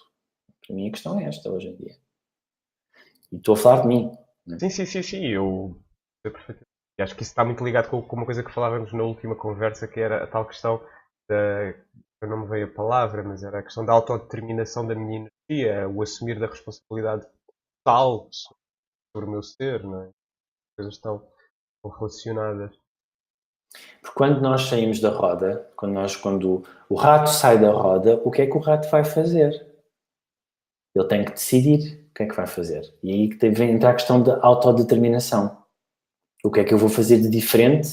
Para mim a questão é esta hoje em dia. E estou a falar de mim. Né? Sim, sim, sim, sim, eu sei perfeitamente. E acho que isso está muito ligado com uma coisa que falávamos na última conversa, que era a tal questão da. Eu não me veio a palavra, mas era a questão da autodeterminação da minha energia, o assumir da responsabilidade total sobre o meu ser, não é? As coisas estão relacionadas. Porque quando nós saímos da roda, quando o rato sai da roda, o que é que o rato vai fazer? Ele tem que decidir o que é que vai fazer. E aí que vem entrar a questão da autodeterminação. O que é que eu vou fazer de diferente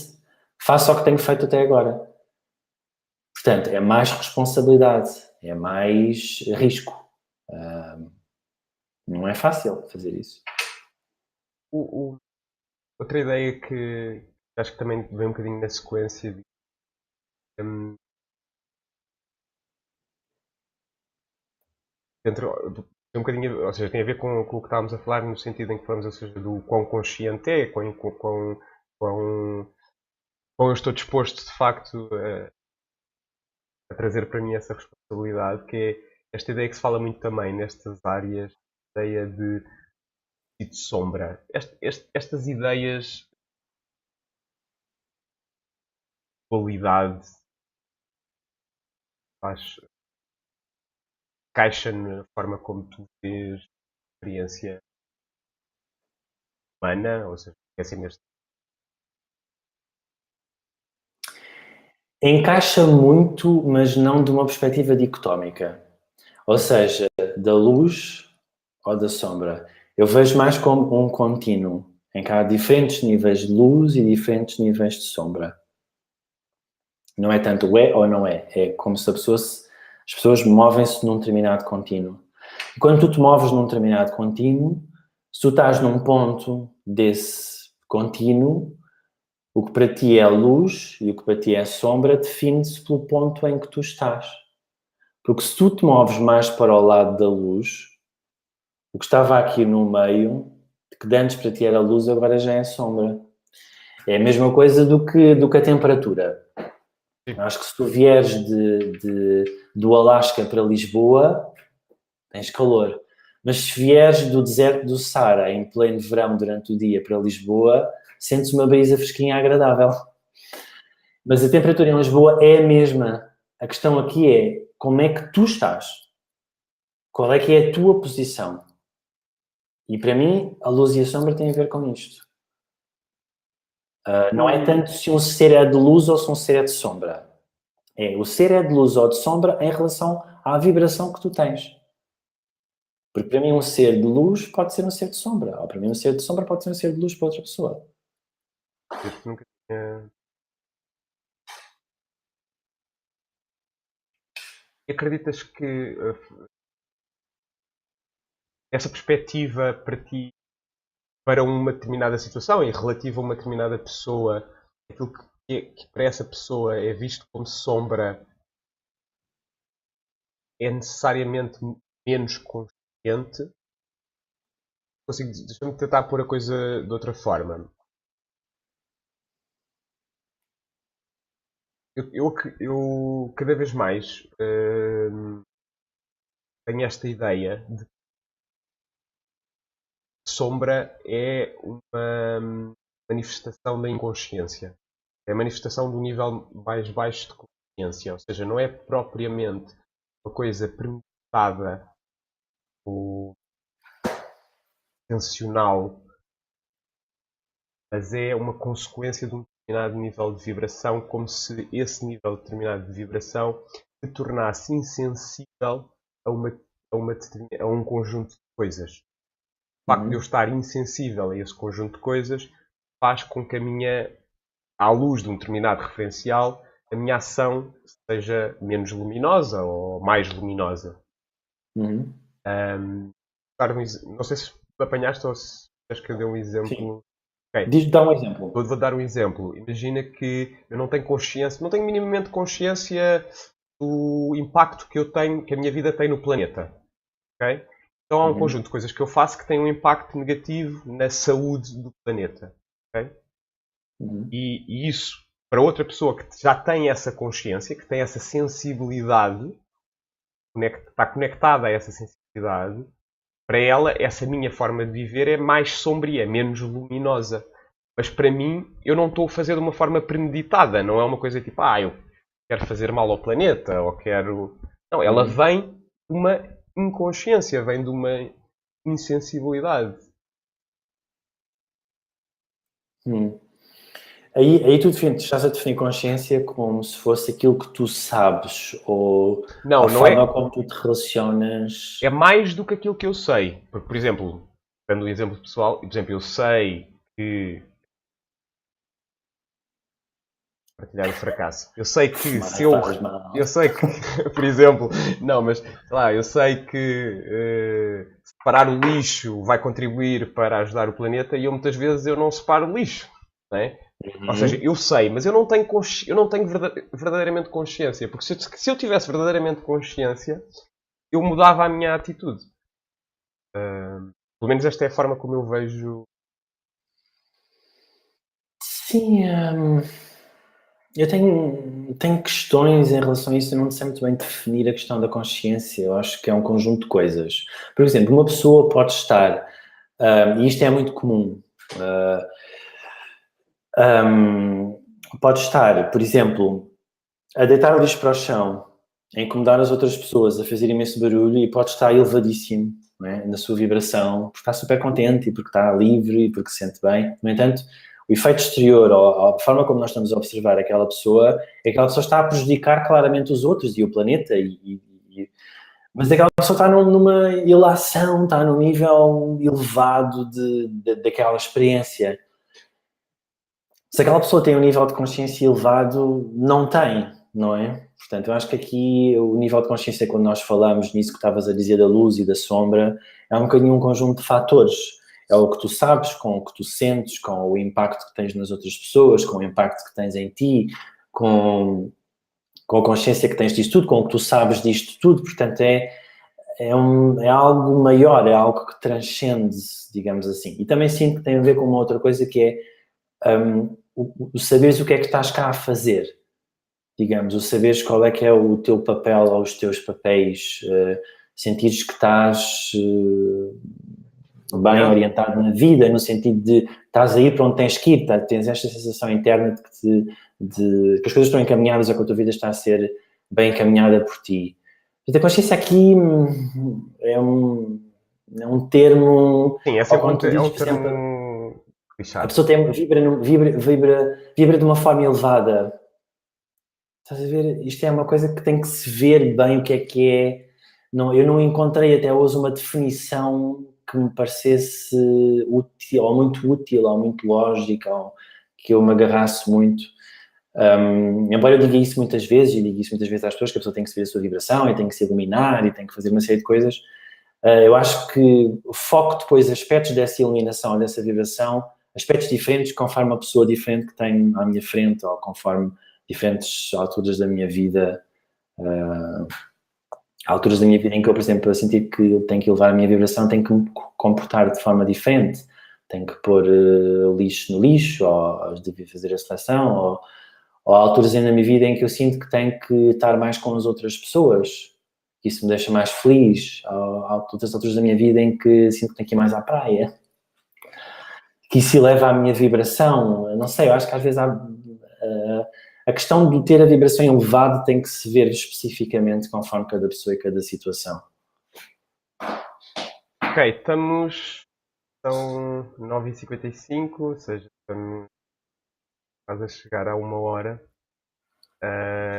face ao que tenho feito até agora? Portanto, é mais responsabilidade, é mais risco. Não é fácil fazer isso. Outra ideia que acho que também vem um bocadinho na sequência de, hum, tem um bocadinho, ou seja, tem a ver com o que estávamos a falar no sentido em que falamos, ou seja, do quão consciente é, quão eu estou disposto de facto a trazer para mim essa responsabilidade, que é esta ideia que se fala muito também nestas áreas, a ideia de sombra. Estas ideias de qualidade faz caixa na forma como tu vês a experiência humana, ou seja, é assim neste. Encaixa muito, mas não de uma perspectiva dicotómica. Ou seja, da luz ou da sombra. Eu vejo mais como um contínuo, em que há diferentes níveis de luz e diferentes níveis de sombra. Não é tanto é ou não é, é como se as pessoas movem-se num determinado contínuo. E quando tu te moves num determinado contínuo, se tu estás num ponto desse contínuo, o que para ti é luz e o que para ti é sombra define-se pelo ponto em que tu estás. Porque se tu te moves mais para o lado da luz, o que estava aqui no meio, que antes para ti era luz, agora já é sombra. É a mesma coisa do que a temperatura. Sim. Acho que se tu vieres do Alasca para Lisboa, tens calor. Mas se vieres do deserto do Saara, em pleno verão, durante o dia, para Lisboa, sentes uma brisa fresquinha agradável. Mas a temperatura em Lisboa é a mesma. A questão aqui é como é que tu estás? Qual é que é a tua posição? E para mim, a luz e a sombra têm a ver com isto. Não é tanto se um ser é de luz ou se um ser é de sombra. É o ser é de luz ou de sombra em relação à vibração que tu tens. Porque para mim um ser de luz pode ser um ser de sombra. Ou para mim um ser de sombra pode ser um ser de luz para outra pessoa. Este nunca tinha. E acreditas que essa perspectiva para ti, para uma determinada situação e relativa a uma determinada pessoa, aquilo que para essa pessoa é visto como sombra é necessariamente menos consciente? Deixa-me tentar pôr a coisa de outra forma. Eu cada vez mais tenho esta ideia de que sombra é uma manifestação da inconsciência. É a manifestação do nível mais baixo de consciência. Ou seja, não é propriamente uma coisa premeditada ou intencional, mas é uma consequência de um determinado nível de vibração, como se esse nível determinado de vibração se tornasse insensível a, a um conjunto de coisas. O facto de eu estar insensível a esse conjunto de coisas faz com que à luz de um determinado referencial, a minha ação seja menos luminosa ou mais luminosa. Uhum. Não sei se apanhaste ou se queres que eu dê um exemplo. Okay. Dá um exemplo. Vou dar um exemplo. Imagina que eu não tenho consciência, não tenho minimamente consciência do impacto que eu tenho, que a minha vida tem no planeta. Okay? Então há um conjunto de coisas que eu faço que tem um impacto negativo na saúde do planeta. Okay? E isso, para outra pessoa que já tem essa consciência, que tem essa sensibilidade, está conectada a essa sensibilidade, para ela, essa minha forma de viver é mais sombria, menos luminosa. Mas para mim, eu não estou a fazer de uma forma premeditada. Não é uma coisa tipo, eu quero fazer mal ao planeta, ou quero... Não, ela vem de uma inconsciência, vem de uma insensibilidade. Aí tu estás a definir consciência como se fosse aquilo que tu sabes, ou não, a forma como tu te relacionas. É mais do que aquilo que eu sei. Porque, por exemplo, dando um exemplo pessoal, por exemplo, eu sei que... partilhar o fracasso. Eu sei que se eu... Eu sei que, por exemplo... Não, mas, sei lá, eu sei que separar o lixo vai contribuir para ajudar o planeta e muitas vezes eu não separo o lixo. Não é? Ou seja, eu sei, mas eu não tenho verdadeiramente consciência. Porque se eu tivesse verdadeiramente consciência, eu mudava a minha atitude. Pelo menos esta é a forma como eu vejo. Sim, eu tenho questões em relação a isso. Eu não sei muito bem definir a questão da consciência. Eu acho que é um conjunto de coisas. Por exemplo, uma pessoa pode estar, e isto é muito comum, pode estar, por exemplo, a deitar o lixo para o chão, a incomodar as outras pessoas, a fazer imenso barulho, e pode estar elevadíssimo, não é? Na sua vibração, porque está super contente e porque está livre e porque se sente bem. No entanto, o efeito exterior, ou a forma como nós estamos a observar aquela pessoa, é que aquela pessoa está a prejudicar claramente os outros e o planeta, mas aquela pessoa está numa ilação, está num nível elevado daquela experiência. Se aquela pessoa tem um nível de consciência elevado, não tem, não é? Portanto, eu acho que aqui o nível de consciência, quando nós falamos nisso que estavas a dizer da luz e da sombra, é um bocadinho um conjunto de fatores. É o que tu sabes, com o que tu sentes, com o impacto que tens nas outras pessoas, com o impacto que tens em ti, com a consciência que tens disto tudo, com o que tu sabes disto tudo. Portanto, é algo maior, é algo que transcende, digamos assim. E também sinto que tem a ver com uma outra coisa que é o saberes o que é que estás cá a fazer, digamos, o saberes qual é que é o teu papel ou os teus papéis, sentires que estás bem orientado na vida, no sentido de estás a ir para onde tens que ir, tens esta sensação interna de que as coisas estão encaminhadas ou que a tua vida está a ser bem encaminhada por ti. A consciência aqui é um termo... Sim, é sempre um termo a pessoa vibra de uma forma elevada. Estás a ver? Isto é uma coisa que tem que se ver bem o que é que é. Não, eu não encontrei até hoje uma definição que me parecesse útil, ou muito lógica, ou que eu me agarrasse muito. Embora eu diga isso muitas vezes, e diga isso muitas vezes às pessoas, que a pessoa tem que saber a sua vibração, e tem que se iluminar, e tem que fazer uma série de coisas, eu acho que o foco depois, aspectos dessa iluminação, dessa vibração, aspectos diferentes conforme a pessoa diferente que tenho à minha frente, ou conforme diferentes alturas da minha vida, alturas da minha vida em que eu, por exemplo, eu sentir que eu tenho que elevar a minha vibração, tenho que me comportar de forma diferente, tenho que pôr lixo no lixo, ou devia fazer a seleção, ou alturas na minha vida em que eu sinto que tenho que estar mais com as outras pessoas, que isso me deixa mais feliz, há outras alturas da minha vida em que sinto que tenho que ir mais à praia, que isso eleva a minha vibração. Não sei, eu acho que às vezes a questão de ter a vibração elevada tem que se ver especificamente conforme cada pessoa e cada situação. Ok, são 9h55, ou seja, estamos quase a chegar a 1 hora.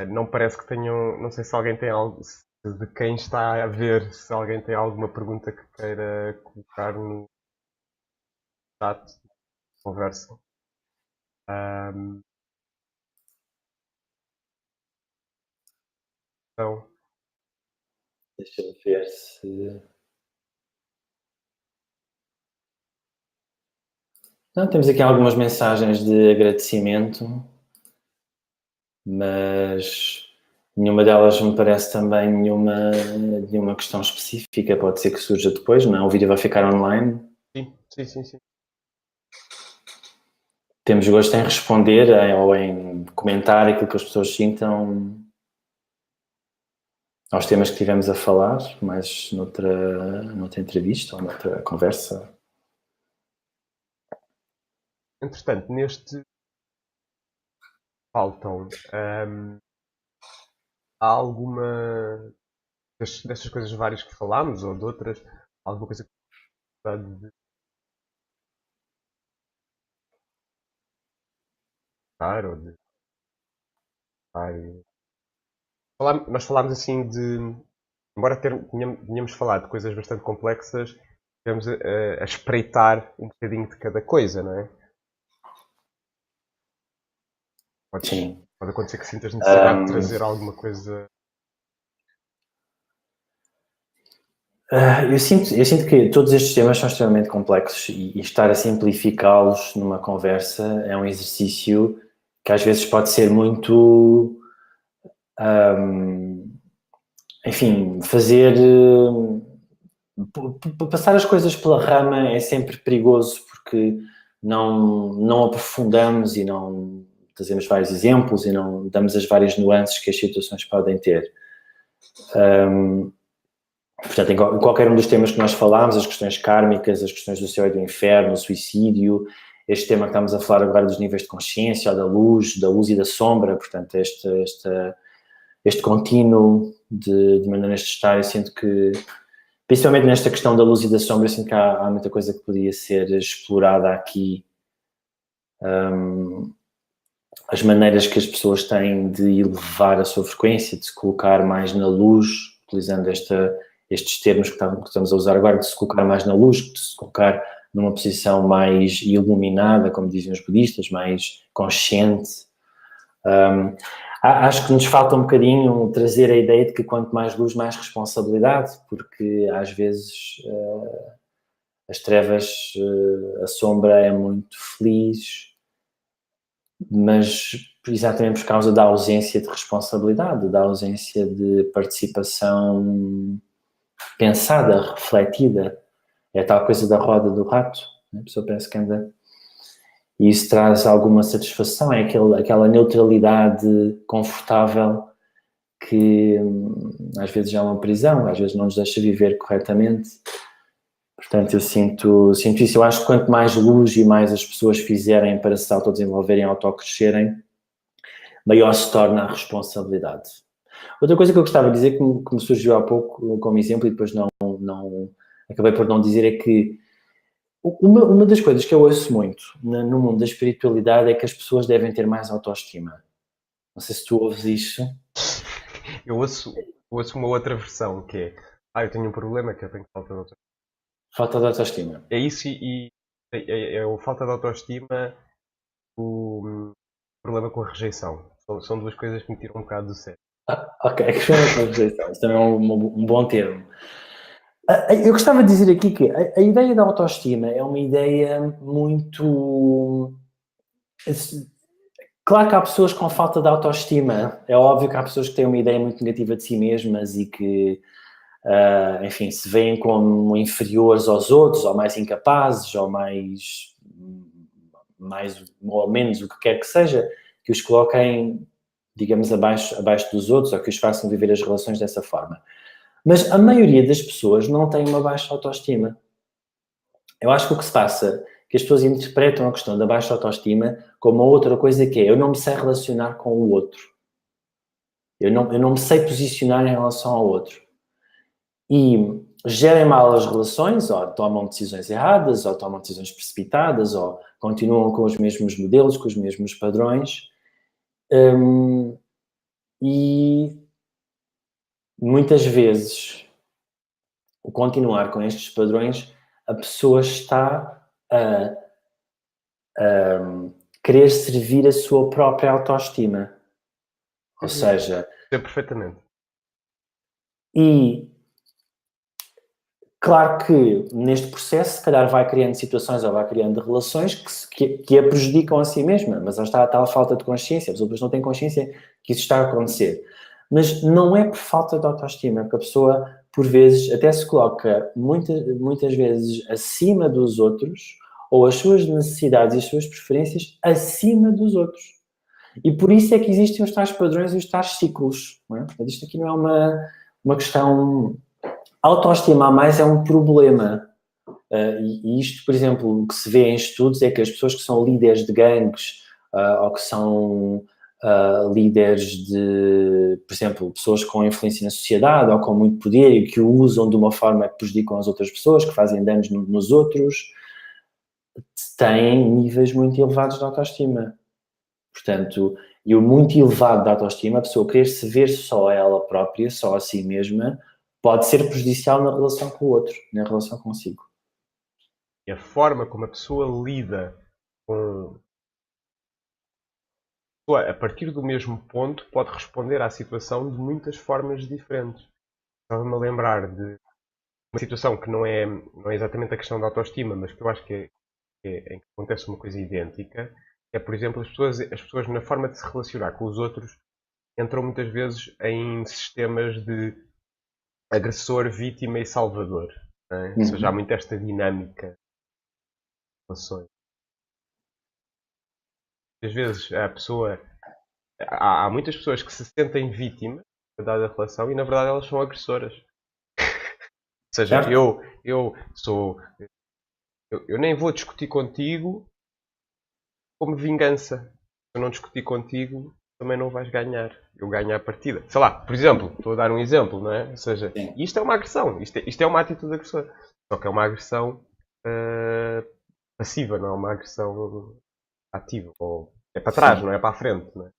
Não parece que tenham, não sei se alguém tem algo, de quem está a ver, se alguém tem alguma pergunta que queira colocar no chat de conversa. Então, Deixa eu ver se... Não, temos aqui algumas mensagens de agradecimento, mas nenhuma delas me parece também nenhuma questão específica. Pode ser que surja depois, não? O vídeo vai ficar online. sim. Temos gosto em responder ou em comentar aquilo que as pessoas sintam aos temas que tivemos a falar, mas noutra entrevista ou noutra conversa. Entretanto, faltam. Há alguma destas coisas várias que falámos ou de outras, alguma coisa que gostava de dar ou de nós falámos assim de, embora tenhamos falado de coisas bastante complexas, tivemos a espreitar um bocadinho de cada coisa, não é? Sim. Pode acontecer que sintas necessidade de trazer alguma coisa. Eu sinto que todos estes temas são extremamente complexos e estar a simplificá-los numa conversa é um exercício que às vezes pode ser muito, enfim, passar as coisas pela rama é sempre perigoso porque não aprofundamos e não trazemos vários exemplos e não damos as várias nuances que as situações podem ter. Portanto, em qualquer um dos temas que nós falámos, as questões kármicas, as questões do céu e do inferno, o suicídio, este tema que estamos a falar agora dos níveis de consciência, da luz e da sombra, portanto, este contínuo de maneiras de estar, eu sinto que, principalmente nesta questão da luz e da sombra, eu sinto que há muita coisa que podia ser explorada aqui. As maneiras que as pessoas têm de elevar a sua frequência, de se colocar mais na luz, utilizando estes termos que estamos a usar agora, de se colocar mais na luz, de se colocar numa posição mais iluminada, como dizem os budistas, mais consciente. Acho que nos falta um bocadinho trazer a ideia de que quanto mais luz, mais responsabilidade, porque às vezes as trevas, a sombra é muito feliz, mas exatamente por causa da ausência de responsabilidade, da ausência de participação pensada, refletida. É a tal coisa da roda do rato, né? A pessoa pensa que anda... E isso traz alguma satisfação, é aquela neutralidade confortável que às vezes é uma prisão, às vezes não nos deixa viver corretamente. Portanto, eu sinto isso. Eu acho que quanto mais luz e mais as pessoas fizerem para se autodesenvolverem, autocrescerem, maior se torna a responsabilidade. Outra coisa que eu gostava de dizer, que me surgiu há pouco como exemplo e depois não acabei por não dizer, é que uma das coisas que eu ouço muito no mundo da espiritualidade é que as pessoas devem ter mais autoestima. Não sei se tu ouves isso. Eu ouço uma outra versão que é: eu tenho um problema que eu tenho falta de autoestima. Falta de autoestima. É isso é a falta de autoestima, o problema com a rejeição. São duas coisas que me tiram um bocado do sério. Ok, a questão da rejeição. Isso também é um bom termo. Eu gostava de dizer aqui que a ideia da autoestima é uma ideia muito... Claro que há pessoas com falta de autoestima. É óbvio que há pessoas que têm uma ideia muito negativa de si mesmas e que, enfim, se veem como inferiores aos outros, ou mais incapazes, ou mais ou menos o que quer que seja, que os coloquem, digamos, abaixo dos outros, ou que os façam viver as relações dessa forma. Mas a maioria das pessoas não tem uma baixa autoestima. Eu acho que o que se passa, que as pessoas interpretam a questão da baixa autoestima como a outra coisa que é, eu não me sei relacionar com o outro. Eu não me sei posicionar em relação ao outro. E gerem mal as relações, ou tomam decisões erradas, ou tomam decisões precipitadas, ou continuam com os mesmos modelos, com os mesmos padrões. E muitas vezes, o continuar com estes padrões, a pessoa está a querer servir a sua própria autoestima. Ou seja... Perfeitamente. E claro que neste processo, se calhar vai criando situações ou vai criando relações que a prejudicam a si mesma, mas está a tal falta de consciência, as pessoas não têm consciência que isso está a acontecer. Mas não é por falta de autoestima, porque a pessoa, por vezes, até se coloca muitas vezes acima dos outros, ou as suas necessidades e as suas preferências acima dos outros. E por isso é que existem os tais padrões e os tais ciclos. Não é? Isto aqui não é uma questão... Autoestimar mais é um problema. E isto, por exemplo, o que se vê em estudos é que as pessoas que são líderes de gangues ou que são líderes de, por exemplo, pessoas com influência na sociedade ou com muito poder e que o usam de uma forma que prejudicam as outras pessoas, que fazem danos nos outros, têm níveis muito elevados de autoestima. Portanto, e o muito elevado da autoestima, a pessoa querer se ver só a ela própria, só a si mesma, pode ser prejudicial na relação com o outro, na relação consigo. E a forma como a pessoa lida com... a partir do mesmo ponto, pode responder à situação de muitas formas diferentes. Estava-me a lembrar de uma situação que não é exatamente a questão da autoestima, mas que eu acho que em que acontece uma coisa idêntica, é, por exemplo, as pessoas na forma de se relacionar com os outros entram muitas vezes em sistemas de agressor, vítima e salvador. Não é? Ou seja, há muito esta dinâmica de relações. Às vezes a pessoa... Há muitas pessoas que se sentem vítimas da dada relação e na verdade elas são agressoras. Ou seja, eu nem vou discutir contigo como vingança. Se eu não discutir contigo, também não vais ganhar. Eu ganho a partida. Sei lá, por exemplo, estou a dar um exemplo, não é? Ou seja, isto é uma agressão. Isto é uma atitude agressora. Só que é uma agressão passiva, não é uma agressão ativa. Ou é para trás, não é para a frente, não é?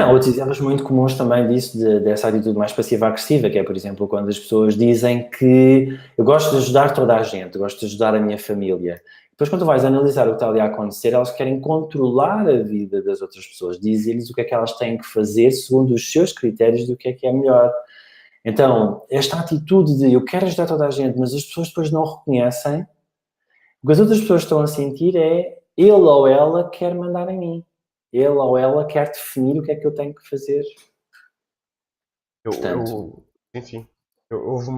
Outros exemplos muito comuns também disso, dessa atitude mais passiva-agressiva, que é, por exemplo, quando as pessoas dizem que eu gosto de ajudar toda a gente, gosto de ajudar a minha família. Depois, quando tu vais analisar o que está ali a acontecer, elas querem controlar a vida das outras pessoas, dizer-lhes o que é que elas têm que fazer segundo os seus critérios do que é melhor. Então, esta atitude de eu quero ajudar toda a gente, mas as pessoas depois não reconhecem, o que as outras pessoas estão a sentir é ele ou ela quer mandar em mim. Ele ou ela quer definir o que é que eu tenho que fazer. Portanto... Sim. Houve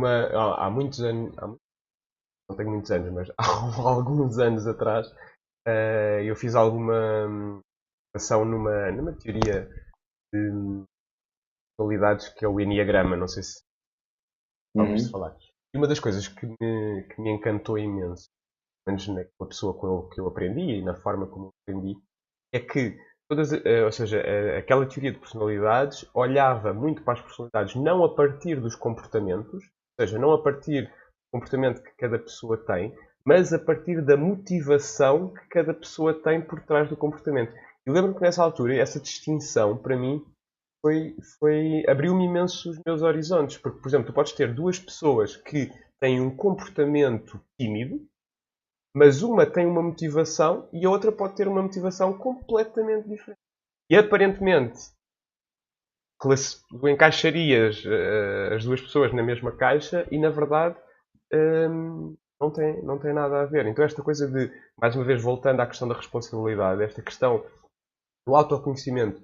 há muitos anos, não tenho muitos anos, mas há alguns anos atrás, eu fiz alguma ação numa teoria de personalidades que é o Enneagrama, não sei se ouviste falar. E uma das coisas que me encantou imenso, pelo menos com a pessoa que eu aprendi e na forma como eu aprendi, é que ou seja, aquela teoria de personalidades olhava muito para as personalidades não a partir dos comportamentos, ou seja, não a partir do comportamento que cada pessoa tem, mas a partir da motivação que cada pessoa tem por trás do comportamento. E lembro-me que nessa altura, essa distinção, para mim, abriu-me imenso os meus horizontes. Porque, por exemplo, tu podes ter duas pessoas que têm um comportamento tímido, mas uma tem uma motivação e a outra pode ter uma motivação completamente diferente. E aparentemente tu encaixarias as duas pessoas na mesma caixa e na verdade não tem nada a ver. Então esta coisa de, mais uma vez voltando à questão da responsabilidade, esta questão do autoconhecimento,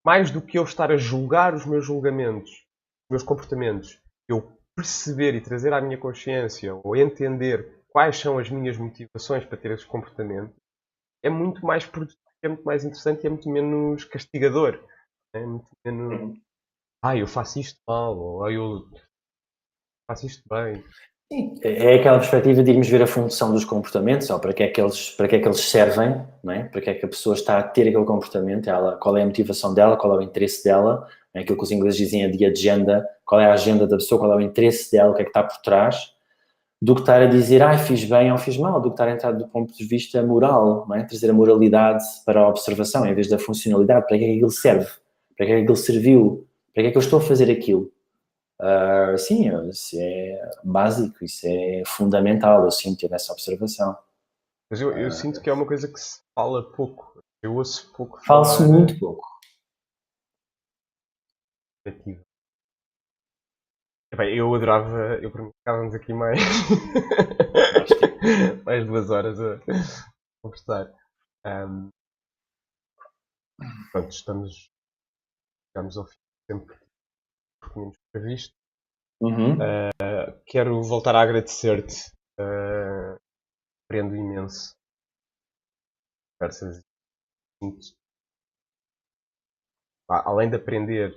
mais do que eu estar a julgar os meus julgamentos, os meus comportamentos, eu perceber e trazer à minha consciência ou entender quais são as minhas motivações para ter esse comportamento, é muito mais produtivo, é muito mais interessante e é muito menos castigador. É muito menos... eu faço isto mal, ou eu faço isto bem. Sim, é aquela perspectiva de irmos ver a função dos comportamentos, ou para que é que eles servem, não é? Para que é que a pessoa está a ter aquele comportamento, qual é a motivação dela, qual é o interesse dela, é aquilo que os ingleses dizem é de agenda, qual é a agenda da pessoa, qual é o interesse dela, o que é que está por trás, do que estar a dizer, fiz bem ou fiz mal, do que estar a entrar do ponto de vista moral, não é? Trazer a moralidade para a observação, em vez da funcionalidade, para que é que aquilo serve, para que é que aquilo serviu, para que é que eu estou a fazer aquilo. Sim, isso é básico, isso é fundamental, eu sinto nessa observação. Mas eu sinto que é uma coisa que se fala pouco. Eu ouço pouco Fala-se falar muito pouco. negativo. Epá, eu adorava, eu para mim ficávamos aqui mais, mais 2 horas a conversar. Ahm, Pronto, chegamos ao fim do tempo que tínhamos previsto. Uhum. Quero voltar a agradecer-te. Aprendo imenso. Conversas. Além de aprender,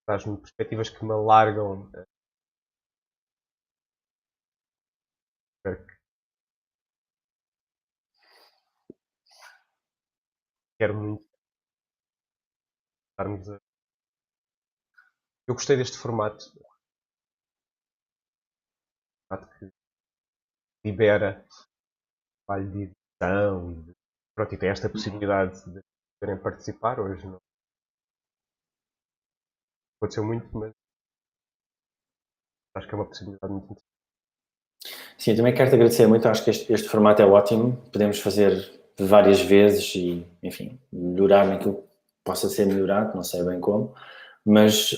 traz-me perspectivas que me alargam. Espero que quero muito estarmos a. Eu gostei deste formato que libera trabalho de edição e pronto, e tem esta possibilidade de poderem participar. Hoje não aconteceu muito, mas acho que é uma possibilidade muito interessante. Sim, eu também quero te agradecer muito, acho que este formato é ótimo, podemos fazer várias vezes e, enfim, melhorar naquilo que possa ser melhorado, não sei bem como, mas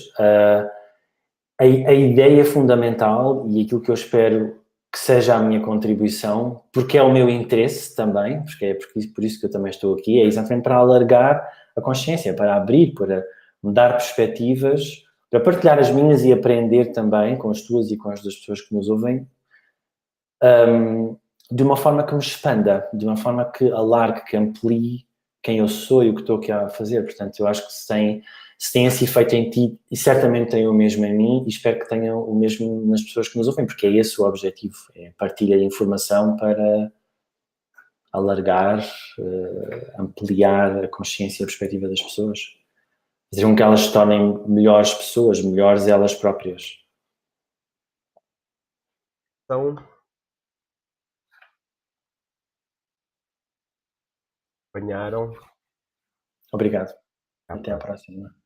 a ideia fundamental e aquilo que eu espero que seja a minha contribuição, porque é o meu interesse também, porque é por isso que eu também estou aqui, é exatamente para alargar a consciência, para abrir, para me dar perspectivas, para partilhar as minhas e aprender também com as tuas e com as das pessoas que nos ouvem, de uma forma que me expanda, de uma forma que alargue, que amplie quem eu sou e o que estou aqui a fazer. Portanto, eu acho que se tem esse efeito em ti, e certamente tem o mesmo em mim, e espero que tenham o mesmo nas pessoas que nos ouvem, porque é esse o objetivo, é partilha de informação para alargar, ampliar a consciência e a perspectiva das pessoas. Fazer com que elas se tornem melhores pessoas, melhores elas próprias. Então, acompanharam. Obrigado. À Até à próxima. próxima.